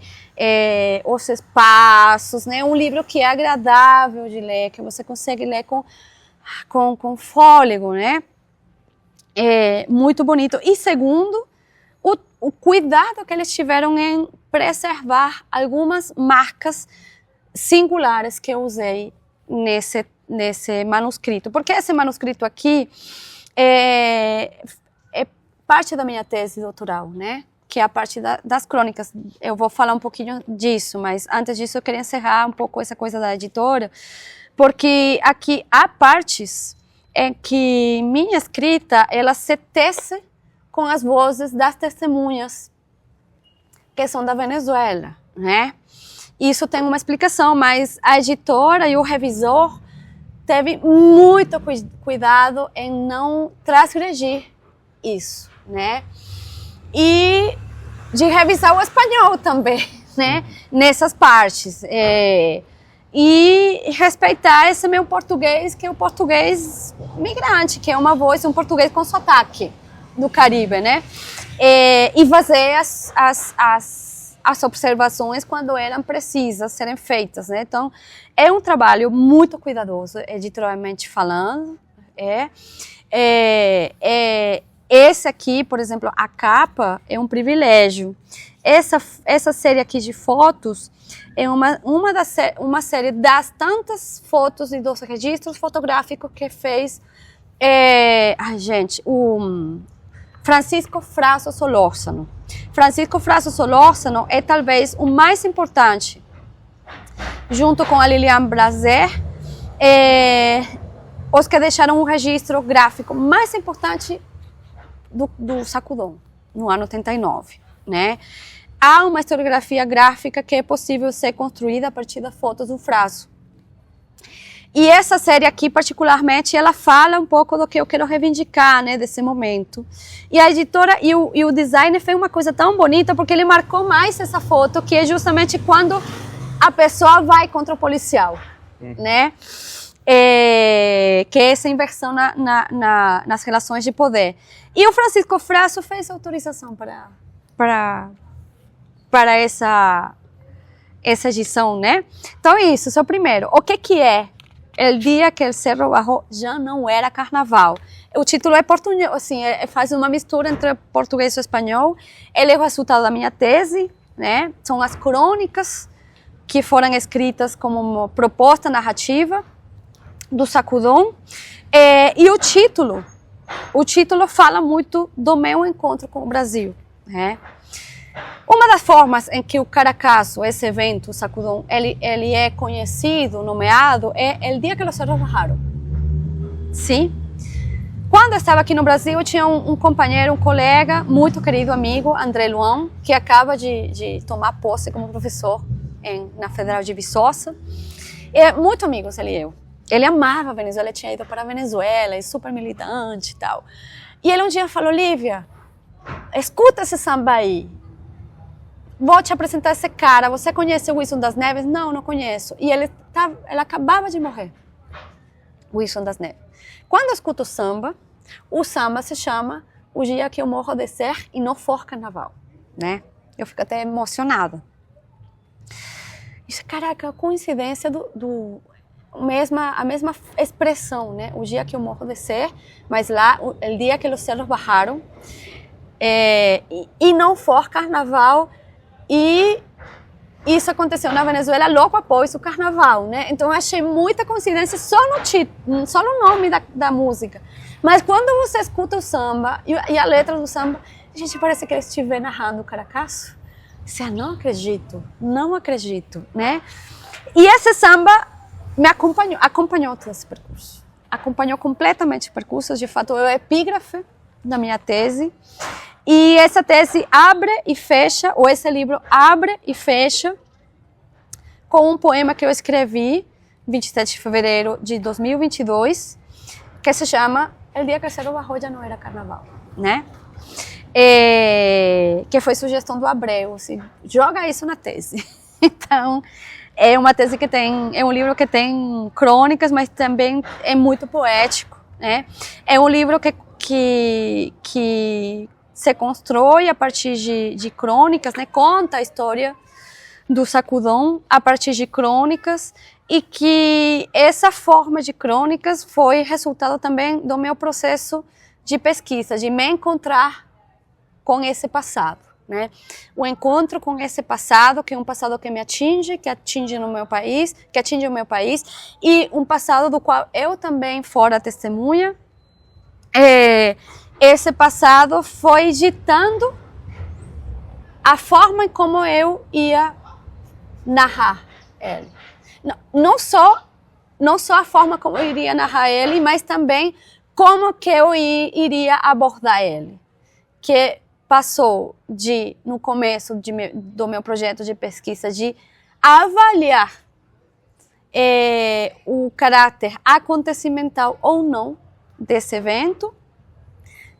os espaços, né? Um livro que é agradável de ler, que você consegue ler com fôlego, né? É muito bonito. E segundo, o cuidado que eles tiveram em preservar algumas marcas singulares que eu usei nesse manuscrito. Porque esse manuscrito aqui é parte da minha tese doutoral, né? Que é a parte das crônicas. Eu vou falar um pouquinho disso, mas antes disso eu queria encerrar um pouco essa coisa da editora, porque aqui há partes em que minha escrita ela se tece com as vozes das testemunhas que são da Venezuela, né? Isso tem uma explicação, mas a editora e o revisor teve muito cuidado em não transgredir isso, né? E de revisar o espanhol também, né? Nessas partes. E respeitar esse meu português, que é o português migrante, que é uma voz, um português com sotaque do Caribe, né? E fazer as observações quando eram precisas serem feitas, né? Então, é um trabalho muito cuidadoso, editorialmente falando. Esse aqui, por exemplo, a capa é um privilégio. Essa série aqui de fotos é uma série das tantas fotos e dos registros fotográficos que fez o Francisco Frasso Solórzano. Francisco Frasso Solórzano é talvez o mais importante, junto com a Liliane Brazer, os que deixaram o registro gráfico mais importante do Sacudón, no ano 89, né? Há uma historiografia gráfica que é possível ser construída a partir das fotos do Frasso. E essa série aqui, particularmente, ela fala um pouco do que eu quero reivindicar, né, desse momento. E a editora e o designer fez uma coisa tão bonita, porque ele marcou mais essa foto, que é justamente quando a pessoa vai contra o policial, né? Que é essa inversão nas relações de poder. E o Francisco Frasso fez autorização para essa edição, né? Então isso é o primeiro. O que é El Dia que el Cerro Bajó já não era carnaval? O título é português, assim, faz uma mistura entre português e espanhol. Ele é o resultado da minha tese, né? São as crônicas que foram escritas como uma proposta narrativa do Sacudón. E o título fala muito do meu encontro com o Brasil, né? Uma das formas em que o Caracazo, esse evento, o Sacudón, ele é conhecido, nomeado, é El Dia que los Cerros Bajaron. Sim? Quando eu estava aqui no Brasil, eu tinha um companheiro, um colega, muito querido amigo, André Luan, que acaba de tomar posse como professor na Federal de Viçosa. Muito amigos, ele e eu. Ele amava a Venezuela, ele tinha ido para a Venezuela, é super militante e tal. E ele um dia falou, Lívia, escuta esse samba aí. Vou te apresentar esse cara, você conhece o Wilson das Neves? Não, não conheço. E ele acabava de morrer, Wilson das Neves. Quando eu escuto o samba se chama O Dia que eu Morro de Ser e Não For Carnaval, né? Eu fico até emocionada. Isso, caraca, a coincidência a mesma expressão, né? O dia que eu morro de ser, mas lá, o dia que os cerros bajaram, e não for carnaval, e isso aconteceu na Venezuela logo após o carnaval, né? Então eu achei muita coincidência só no título, só no nome da música. Mas quando você escuta o samba e a letra do samba, a gente parece que ele estiver narrando o Caracaço. Você não acredito, né? E esse samba me acompanhou todo esse percurso. Acompanhou completamente o percurso, de fato é o epígrafe da minha tese. E essa tese abre e fecha, ou esse livro abre e fecha, com um poema que eu escrevi 27 de fevereiro de 2022, que se chama El Dia que el Cerro Bajó Ya No Era Carnaval, né? Que foi sugestão do Abreu, assim, joga isso na tese. Então, é uma tese que é um livro que tem crônicas, mas também é muito poético, né? É um livro que se constrói a partir de crônicas, né? Conta a história do sacudão a partir de crônicas, e que essa forma de crônicas foi resultado também do meu processo de pesquisa, de me encontrar com esse passado, né? O encontro com esse passado, que é um passado que me atinge, que atinge o meu país, e um passado do qual eu também fora testemunha. Esse passado foi ditando a forma como eu ia narrar ele. Não só a forma como eu iria narrar ele, mas também como que eu iria abordar ele. Que passou no começo do meu projeto de pesquisa, de avaliar o caráter acontecimental ou não desse evento,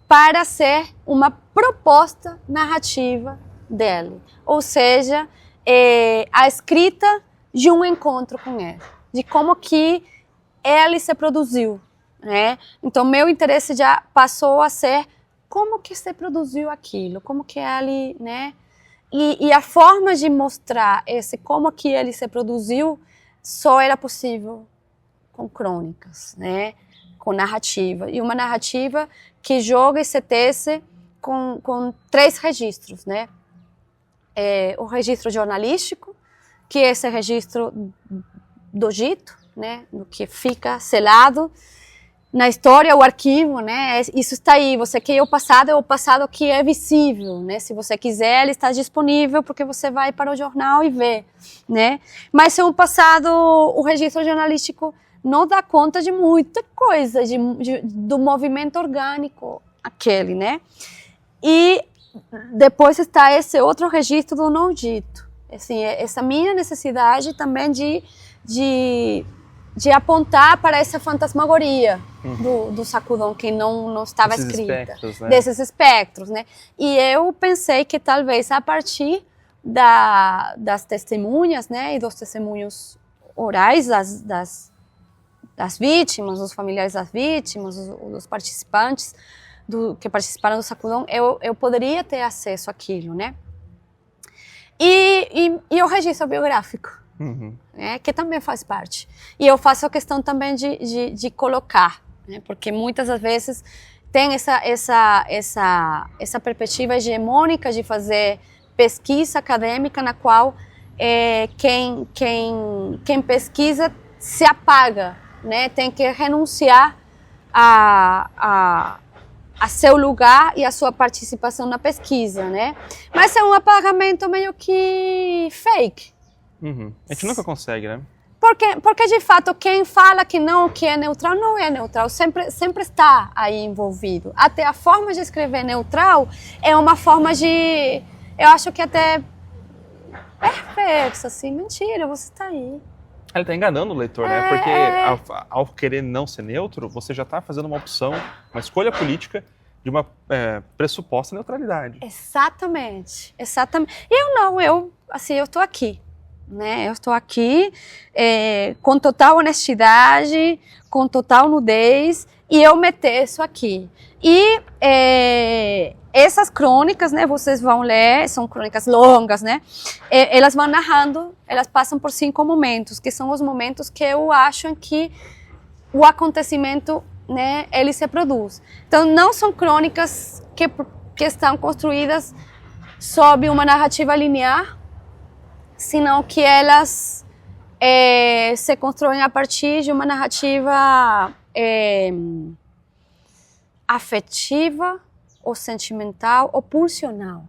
para ser uma proposta narrativa dele. Ou seja, a escrita de um encontro com ele, de como que ele se produziu, né? Então, meu interesse já passou a ser como que se produziu aquilo, como que ele, né? E a forma de mostrar como que ele se produziu só era possível com crônicas, né? Com narrativa. E uma narrativa que joga e se tece com 3 registros, né? O registro jornalístico, que é esse registro do dito, né? Do que fica selado na história, o arquivo, né? Isso está aí. Você quer o passado que é visível, né? Se você quiser, ele está disponível, porque você vai para o jornal e vê, né? Mas é um passado, o registro jornalístico não dá conta de muita coisa, do movimento orgânico aquele, né? E depois está esse outro registro do não dito. Assim, essa minha necessidade também de apontar para essa fantasmagoria do sacudão que não estava escrita. Espectros, né? Desses espectros, né? E eu pensei que talvez a partir das testemunhas, né? E dos testemunhos orais das vítimas, dos familiares das vítimas, dos participantes que participaram do sacudão, eu poderia ter acesso àquilo, né? E o registro biográfico, né, que também faz parte. E eu faço a questão também de colocar, né, porque muitas das vezes tem essa perspectiva hegemônica de fazer pesquisa acadêmica na qual quem pesquisa se apaga, né, tem que renunciar a seu lugar e a sua participação na pesquisa, né? Mas é um apagamento meio que fake. A gente nunca consegue, né? Porque de fato, quem fala que é neutral, não é neutral, sempre está aí envolvido. Até a forma de escrever neutral é uma forma eu acho que até perversa, assim, mentira, você está aí. Ele está enganando o leitor, né? Porque ao querer não ser neutro, você já está fazendo uma opção, uma escolha política de uma pressuposta neutralidade. Exatamente. Eu estou aqui, né? Eu estou aqui com total honestidade, com total nudez, e eu meter isso aqui. E essas crônicas, né, vocês vão ler, são crônicas longas, né, elas vão narrando, elas passam por 5 momentos, que são os momentos que eu acho em que o acontecimento, né, ele se produz. Então, não são crônicas que estão construídas sob uma narrativa linear, senão que elas se constroem a partir de uma narrativa afetiva, ou sentimental, ou pulsional.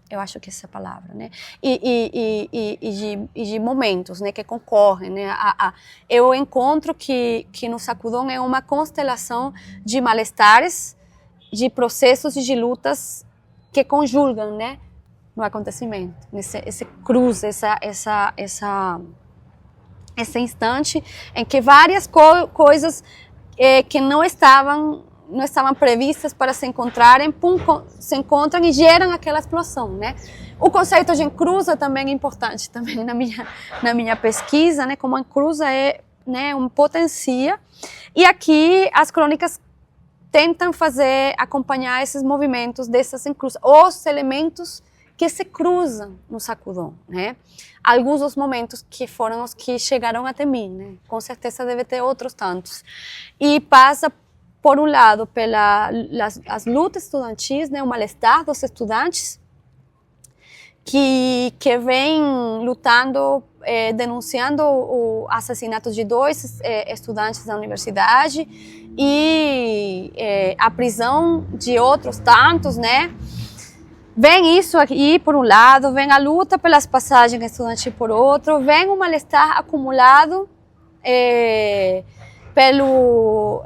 Eu acho que essa é a palavra, né? E de momentos, né, que concorrem, né? Eu encontro que no Sacudón é uma constelação de malestares, de processos e de lutas que conjugam, né, no acontecimento, esse cruz, esse instante em que várias coisas que não estavam previstas para se encontrarem, se encontram e geram aquela explosão, né? O conceito de encruza também é importante também na minha pesquisa, né? Como a encruza é, né, um potencia. E aqui as crônicas tentam acompanhar esses movimentos dessas encruzas, os elementos que se cruzam no Sacudón, né? Alguns dos momentos que foram os que chegaram até mim, né? Com certeza deve ter outros tantos. E passa, por um lado, as lutas estudantis, né, o malestar dos estudantes, que vem lutando, denunciando o assassinato de 2 estudantes da universidade e a prisão de outros tantos, né? Vem isso aqui por um lado, vem a luta pelas passagens estudantis por outro, vem o malestar acumulado pelo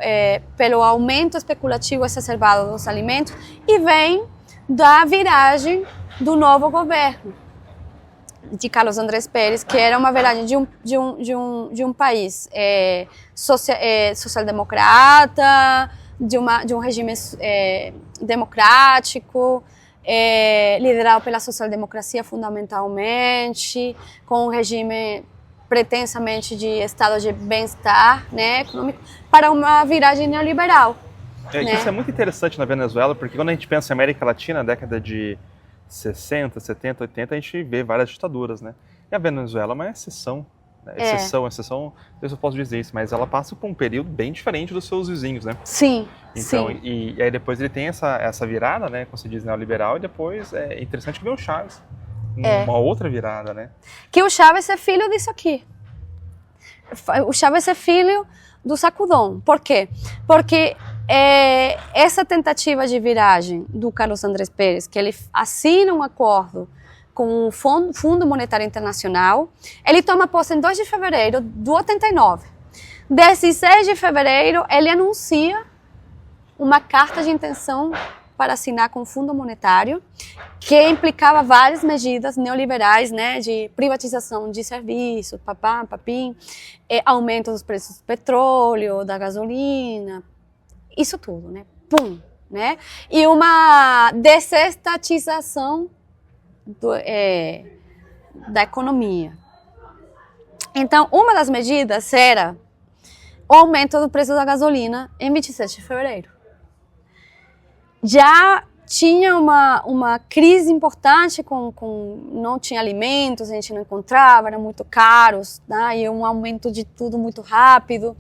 aumento especulativo exacerbado dos alimentos e vem da viragem do novo governo de Carlos Andrés Pérez, que era uma viragem de um país social-democrata, de um regime democrático, liderado pela social-democracia fundamentalmente, com um regime pretensamente de estado de bem-estar, né, econômico, para uma viragem neoliberal. Né? Isso é muito interessante na Venezuela, porque quando a gente pensa em América Latina, na década de 60, 70, 80, a gente vê várias ditaduras, né? E a Venezuela é uma exceção, né? Exceção, não sei se eu posso dizer isso, mas ela passa por um período bem diferente dos seus vizinhos, né? Sim, então, sim. E aí depois ele tem essa virada, né, como se diz, neoliberal, e depois é interessante ver o Chávez. Uma outra virada, né? Que o Chávez é filho disso aqui. O Chávez é filho do Sacudón. Por quê? Porque essa tentativa de viragem do Carlos Andrés Pérez, que ele assina um acordo com o Fundo Monetário Internacional, ele toma posse em 2 de fevereiro de 89. 16 de fevereiro, ele anuncia uma carta de intenção para assinar com o Fundo Monetário, que implicava várias medidas neoliberais, né, de privatização de serviços, papim, aumento dos preços do petróleo, da gasolina, isso tudo, né, pum, né, e uma desestatização da economia. Então, uma das medidas era o aumento do preço da gasolina em 27 de fevereiro. Já tinha uma crise importante, não tinha alimentos, a gente não encontrava, eram muito caros, né? E um aumento de tudo muito rápido.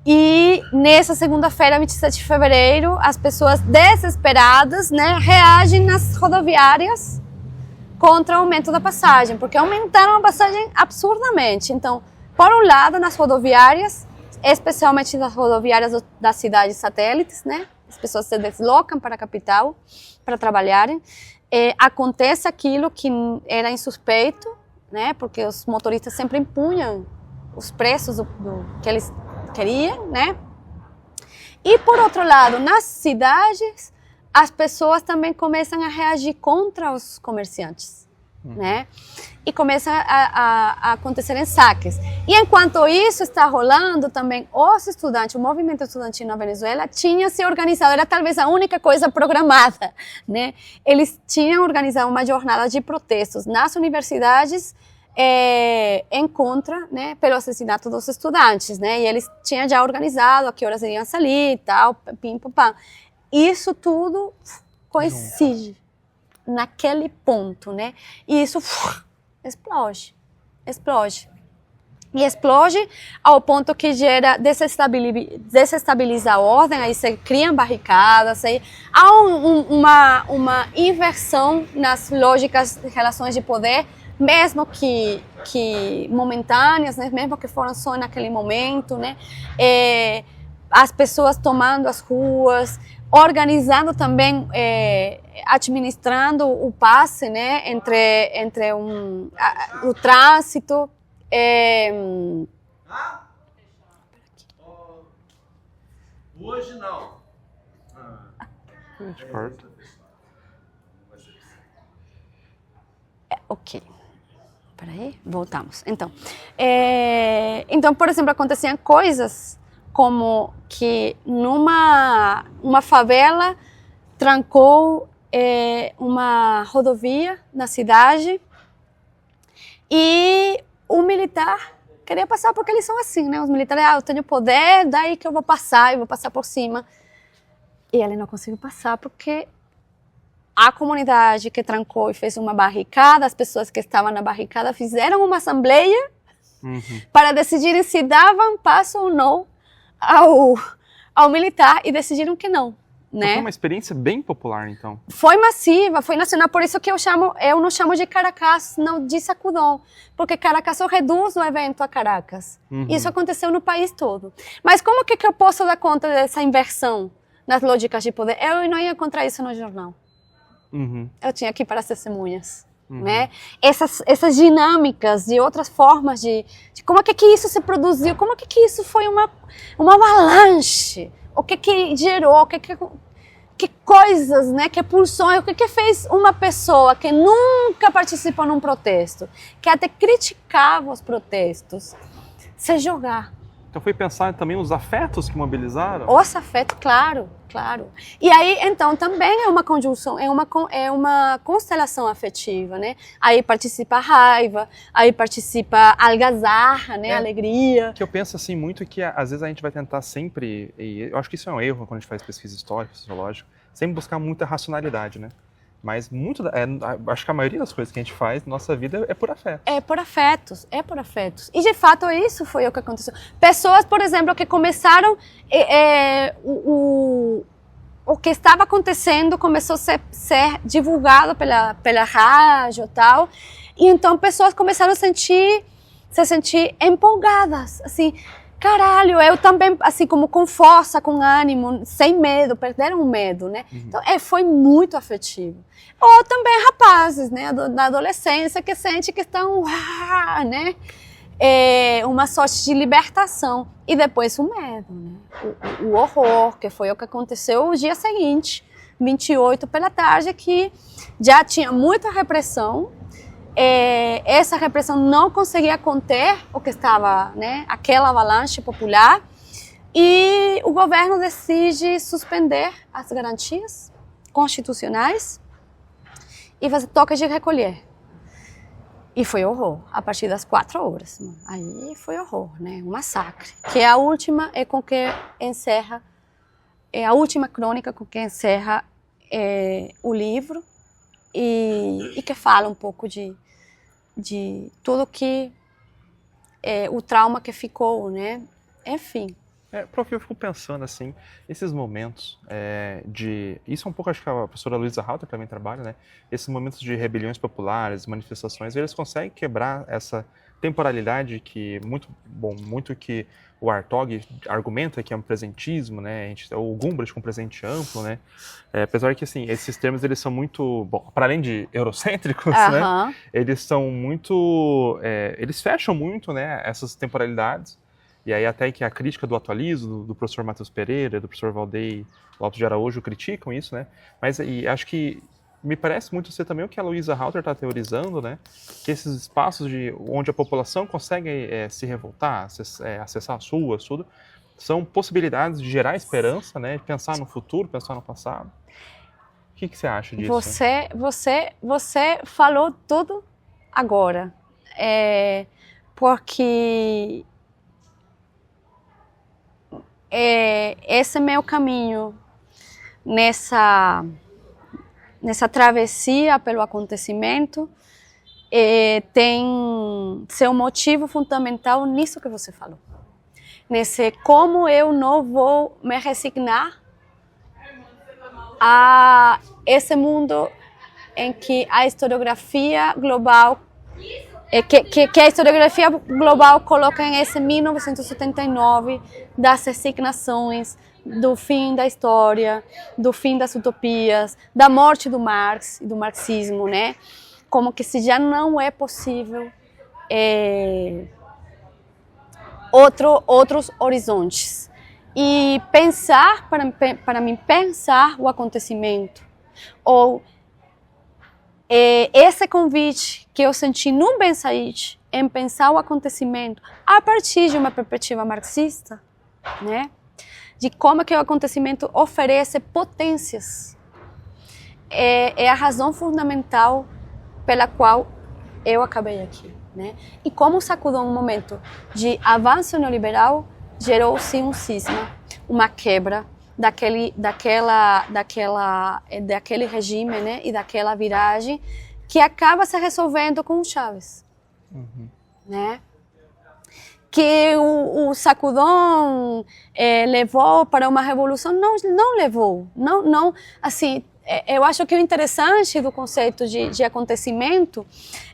E nessa segunda-feira, 27 de fevereiro, as pessoas desesperadas, né, reagem nas rodoviárias contra o aumento da passagem, porque aumentaram a passagem absurdamente. Então, por um lado, nas rodoviárias, especialmente nas rodoviárias das cidades satélites, né, as pessoas se deslocam para a capital para trabalharem. Acontece aquilo que era insuspeito, né, porque os motoristas sempre impunham os preços do que eles queriam, né? E por outro lado, nas cidades, as pessoas também começam a reagir contra os comerciantes, né? E começam a acontecerem saques. E enquanto isso está rolando, também os estudantes, o movimento estudantil na Venezuela tinha se organizado, era talvez a única coisa programada, né? Eles tinham organizado uma jornada de protestos nas universidades em contra, né, pelo assassinato dos estudantes, né, e eles tinham já organizado a que horas iriam sair e tal, pim, pam, pam. Isso tudo coincide naquele ponto, né, e isso explode. E explode ao ponto que gera, desestabiliza a ordem, aí se criam barricadas, aí há uma inversão nas lógicas de relações de poder, mesmo que momentâneas, né? Mesmo que foram só naquele momento, né? As pessoas tomando as ruas, organizando também, administrando o passe, né? Entre o trânsito. Hoje não. Ok. Peraí, voltamos. Então, por exemplo, aconteciam coisas como que uma favela trancou uma rodovia na cidade e o militar queria passar, porque eles são assim, né? Os militares, eu tenho poder, daí que eu vou passar por cima. E ele não conseguiu passar porque a comunidade que trancou e fez uma barricada, as pessoas que estavam na barricada fizeram uma assembleia para decidirem se davam passo ou não ao militar e decidiram que não. Né? Foi uma experiência bem popular, então. Foi massiva, foi nacional, por isso que eu não chamo de Caracas, não de sacudão, porque Caracas só reduz o evento a Caracas. Isso aconteceu no país todo. Mas como que eu posso dar conta dessa inversão nas lógicas de poder? Eu não ia encontrar isso no jornal. Eu tinha que ir para as testemunhas. Né? Essas dinâmicas de outras formas de como é que isso se produziu, como é que isso foi uma avalanche, o que gerou, que coisas, né, que pulsões, o que fez uma pessoa que nunca participou num protesto, que até criticava os protestos, se jogar. Então foi pensar também os afetos que mobilizaram? Os afetos, claro. E aí, então, também é uma conjunção, é uma constelação afetiva, né? Aí participa a raiva, aí participa a algazarra, né? A alegria. Que eu penso, assim, muito que às vezes a gente vai tentar sempre, e eu acho que isso é um erro quando a gente faz pesquisa histórica, sociológica, sempre buscar muita racionalidade, né? Mas acho que a maioria das coisas que a gente faz na nossa vida é por afeto. É por afetos. E de fato isso foi o que aconteceu. Pessoas, por exemplo, que começaram, o que estava acontecendo começou a ser divulgado pela rádio e tal. E então pessoas começaram a se sentir empolgadas, assim, caralho, eu também, assim, como com força, com ânimo, sem medo, perderam o medo, né? Então, foi muito afetivo. Ou também rapazes, né, da adolescência, que sente que estão, né? Uma sorte de libertação. E depois o medo, né? O horror, que foi o que aconteceu o dia seguinte, 28 pela tarde, que já tinha muita repressão. Essa repressão não conseguia conter o que estava, né, aquela avalanche popular, e o governo decide suspender as garantias constitucionais e fazer toque de recolher. E foi horror, a partir das 4 horas. Aí foi horror, né, um massacre. Que a última com que encerra, a última crônica com que encerra o livro, e que fala um pouco de tudo que o trauma que ficou, né? Enfim. Prof, eu fico pensando assim, esses momentos isso é um pouco, acho que a professora Luísa Halter também trabalha, né? Esses momentos de rebeliões populares, manifestações, eles conseguem quebrar essa temporalidade que muito que o Hartog argumenta que é um presentismo, né? O Gumbrich com presente amplo, né? Apesar que assim, esses termos eles são muito, para além de eurocêntricos, né? Eles são muito, eles fecham muito, né? Essas temporalidades. E aí até que a crítica do atualismo, do professor Matheus Pereira, do professor Valdei Lopes de Araújo criticam isso, né? Mas acho que me parece muito ser também o que a Luísa Halter está teorizando, né? Que esses espaços onde a população consegue se revoltar, acessar as ruas, tudo, são possibilidades de gerar esperança, né? De pensar no futuro, pensar no passado. O que você acha disso? Você falou tudo agora. porque esse meu caminho nessa travessia pelo acontecimento tem seu motivo fundamental nisso que você falou. Nesse como eu não vou me resignar a esse mundo em que a historiografia global que a historiografia global coloca em esse 1979 das resignações, do fim da história, do fim das utopias, da morte do Marx e do marxismo, né? Como que se já não é possível outros horizontes. E pensar, para mim, pensar o acontecimento, ou esse convite que eu senti no Ben Said, em pensar o acontecimento a partir de uma perspectiva marxista, né? De como que o acontecimento oferece potências, é a razão fundamental pela qual eu acabei aqui, né? E como o sacudão, um momento de avanço neoliberal, gerou-se um cisma, uma quebra daquele regime, né? E daquela viragem que acaba se resolvendo com o Chávez, né? Que o sacudão levou para uma revolução, não levou, não, assim, eu acho que o interessante do conceito de acontecimento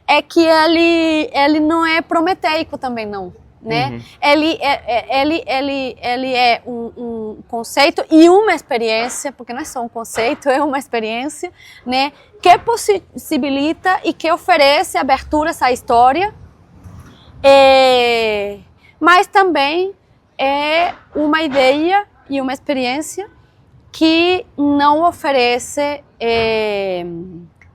é que ele não é prometeico também, não, né? Ele é um conceito e uma experiência, porque não é só um conceito, é uma experiência, né? Que possibilita e que oferece aberturas à história, mas também é uma ideia e uma experiência que não oferece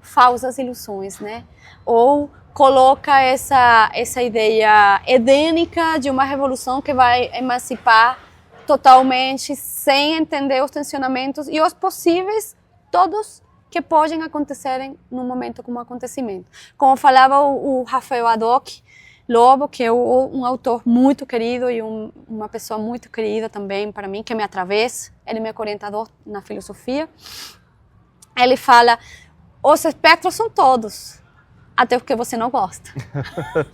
falsas ilusões, né? Ou coloca essa ideia edênica de uma revolução que vai emancipar totalmente, sem entender os tensionamentos e os possíveis, todos que podem acontecerem num momento como acontecimento. Como falava o Rafael Haddock Lobo, que é um autor muito querido e uma pessoa muito querida também para mim, que me atravessa, ele é meu orientador na filosofia. Ele fala, os espectros são todos, até porque você não gosta.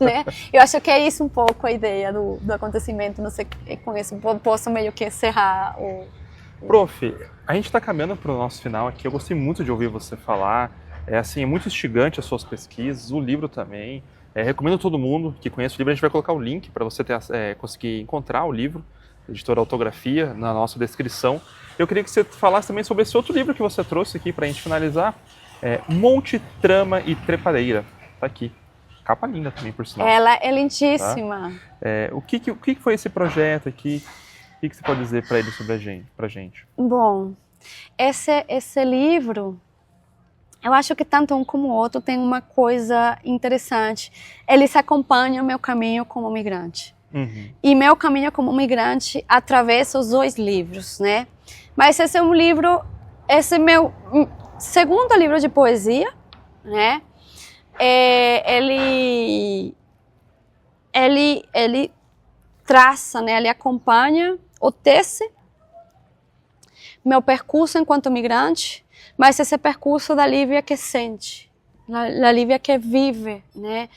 Né? Eu acho que é isso um pouco a ideia do acontecimento, não sei, com isso posso meio que encerrar o... Prof, a gente está caminhando para o nosso final aqui, eu gostei muito de ouvir você falar, é muito instigante as suas pesquisas, o livro também. Recomendo a todo mundo que conhece o livro, a gente vai colocar o link para você conseguir encontrar o livro, editora Autografia, na nossa descrição. Eu queria que você falasse também sobre esse outro livro que você trouxe aqui para a gente finalizar, Monte, Trama e Trepadeira. Tá aqui. Capa linda também, por sinal. Ela é lindíssima. Tá? O que foi esse projeto aqui? O que você pode dizer para ele sobre pra gente? Bom, esse livro... Eu acho que tanto um como o outro tem uma coisa interessante. Eles acompanham o meu caminho como migrante. E meu caminho como migrante atravessa os dois livros, né? Mas esse é esse é meu segundo livro de poesia, né? Ele traça, né? Ele acompanha, tece meu percurso enquanto migrante, mas esse percurso da Lívia que sente, da Lívia que vive, né?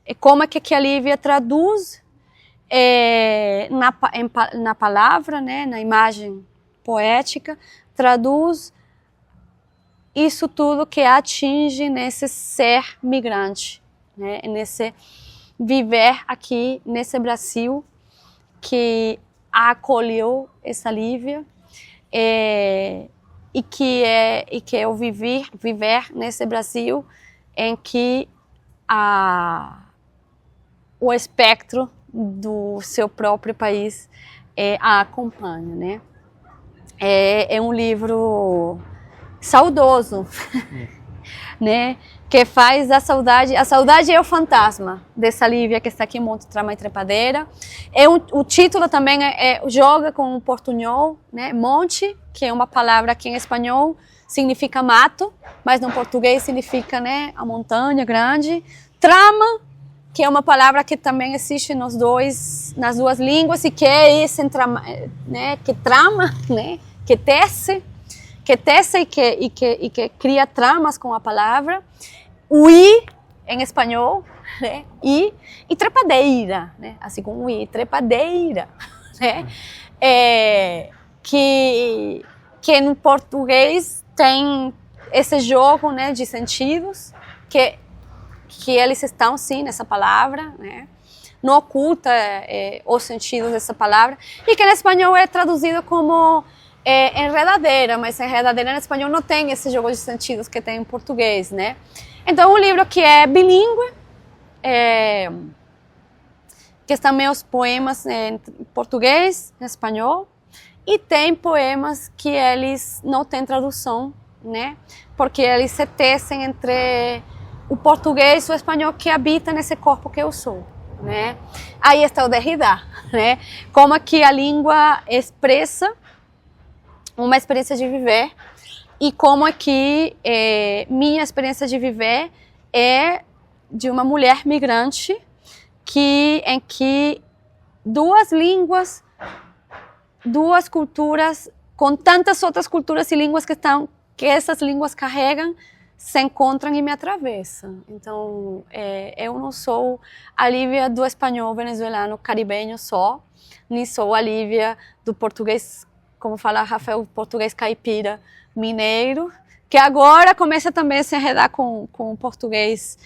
E como é que a Lívia traduz na palavra, né? Na imagem poética, traduz isso tudo que atinge nesse ser migrante, né? Nesse viver aqui nesse Brasil que acolheu essa Lívia. E que é o viver nesse Brasil em que o espectro do seu próprio país a acompanha, né? É um livro saudoso, né? Que faz a saudade é o fantasma dessa Lívia que está aqui em Monte, Trama e Trepadeira. O título também joga com o portunhol, né? Monte, que é uma palavra que em espanhol significa mato, mas no português significa, né, a montanha grande. Trama, que é uma palavra que também existe nas duas línguas e que é esse né, que trama, né, que tece e que cria tramas com a palavra. O i em espanhol, né, e trepadeira, né, assim como o i, trepadeira, né, que no português tem esse jogo, né, de sentidos que eles estão sim nessa palavra, né? Não oculta os sentidos dessa palavra, e que em espanhol é traduzido como enredadeira, mas enredadeira em espanhol não tem esse jogo de sentidos que tem em português, né? Então um livro que é bilíngue, que também os poemas em português, em espanhol, e tem poemas que eles não têm tradução, né? Porque eles se tecem entre o português e o espanhol que habita nesse corpo que eu sou, né? Aí está o Derrida, né? Como que a língua expressa uma experiência de viver e como que minha experiência de viver é de uma mulher migrante em que duas línguas, duas culturas, com tantas outras culturas e línguas que essas línguas carregam, se encontram e me atravessam. Então, eu não sou a Lívia do espanhol venezuelano caribenho só, nem sou a Lívia do português, como fala Rafael, português caipira mineiro, que agora começa também a se enredar com o português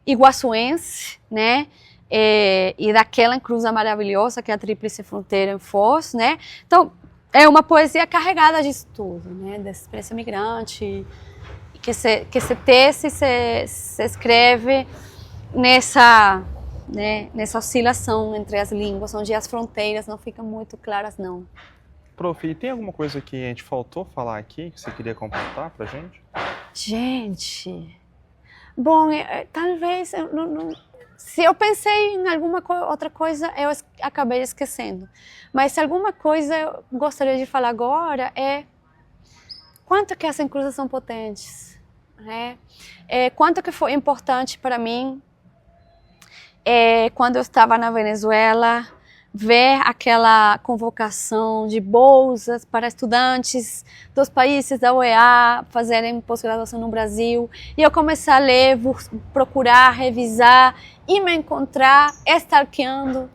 iguaçuense, né? E daquela encruza maravilhosa que é a Tríplice Fronteira em Foz, né? Então, é uma poesia carregada disso tudo, né? Dessa experiência migrante, que se tece, se escreve nessa oscilação entre as línguas, onde as fronteiras não ficam muito claras, não. Prof, e tem alguma coisa que a gente faltou falar aqui, que você queria completar pra gente? Gente, bom, talvez, se eu pensei em alguma outra coisa, eu acabei esquecendo. Mas se alguma coisa eu gostaria de falar agora é quanto que as encruzas são potentes, né? Quanto que foi importante para mim quando eu estava na Venezuela, ver aquela convocação de bolsas para estudantes dos países da OEA fazerem pós-graduação no Brasil, e eu comecei a ler, procurar, revisar e me encontrar stalkeando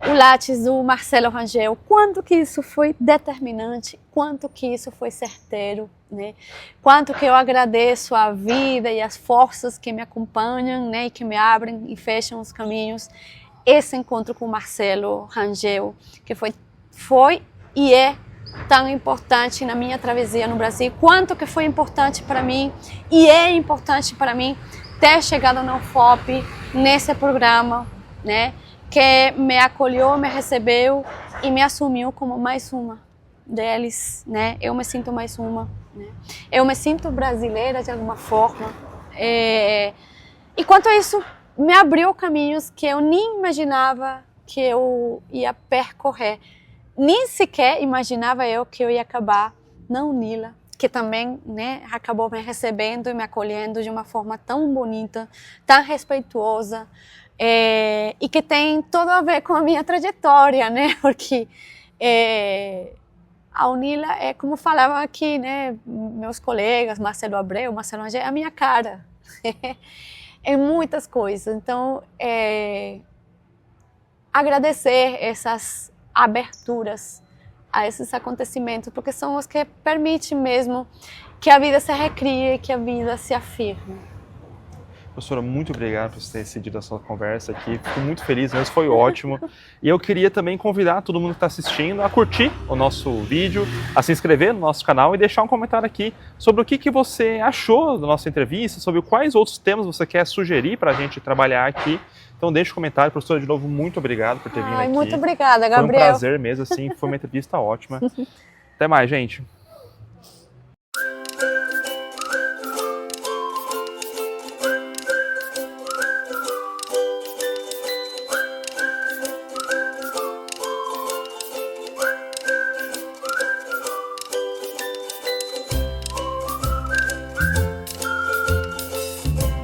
o Lattes do Marcelo Rangel. Quanto que isso foi determinante, quanto que isso foi certeiro, né? Quanto que eu agradeço a vida e as forças que me acompanham, né? E que me abrem e fecham os caminhos. Esse encontro com o Marcelo Rangel, que foi e é tão importante na minha travessia no Brasil, quanto que foi importante para mim e é importante para mim ter chegado na UFOP nesse programa, né? Que me acolheu, me recebeu e me assumiu como mais uma deles, né? Eu me sinto mais uma, né? Eu me sinto brasileira de alguma forma. E quanto a isso, me abriu caminhos que eu nem imaginava que eu ia percorrer. Nem sequer imaginava eu que eu ia acabar na UNILA, que também, né, acabou me recebendo e me acolhendo de uma forma tão bonita, tão respeituosa, e que tem tudo a ver com a minha trajetória, né? Porque a UNILA é, como falavam aqui, né, meus colegas, Marcelo Abreu, Marcelo Rangel, é a minha cara. Em muitas coisas. Então, agradecer essas aberturas a esses acontecimentos, porque são os que permitem mesmo que a vida se recrie, que a vida se afirme. Professora, muito obrigado por ter cedido a sua conversa aqui. Fico muito feliz, mas foi ótimo. E eu queria também convidar todo mundo que está assistindo a curtir o nosso vídeo, a se inscrever no nosso canal e deixar um comentário aqui sobre o que você achou da nossa entrevista, sobre quais outros temas você quer sugerir para a gente trabalhar aqui. Então deixe um comentário. Professora, de novo, muito obrigado por ter vindo aqui. Muito obrigada, Gabriel. Foi um prazer mesmo, assim, foi uma entrevista ótima. Até mais, gente.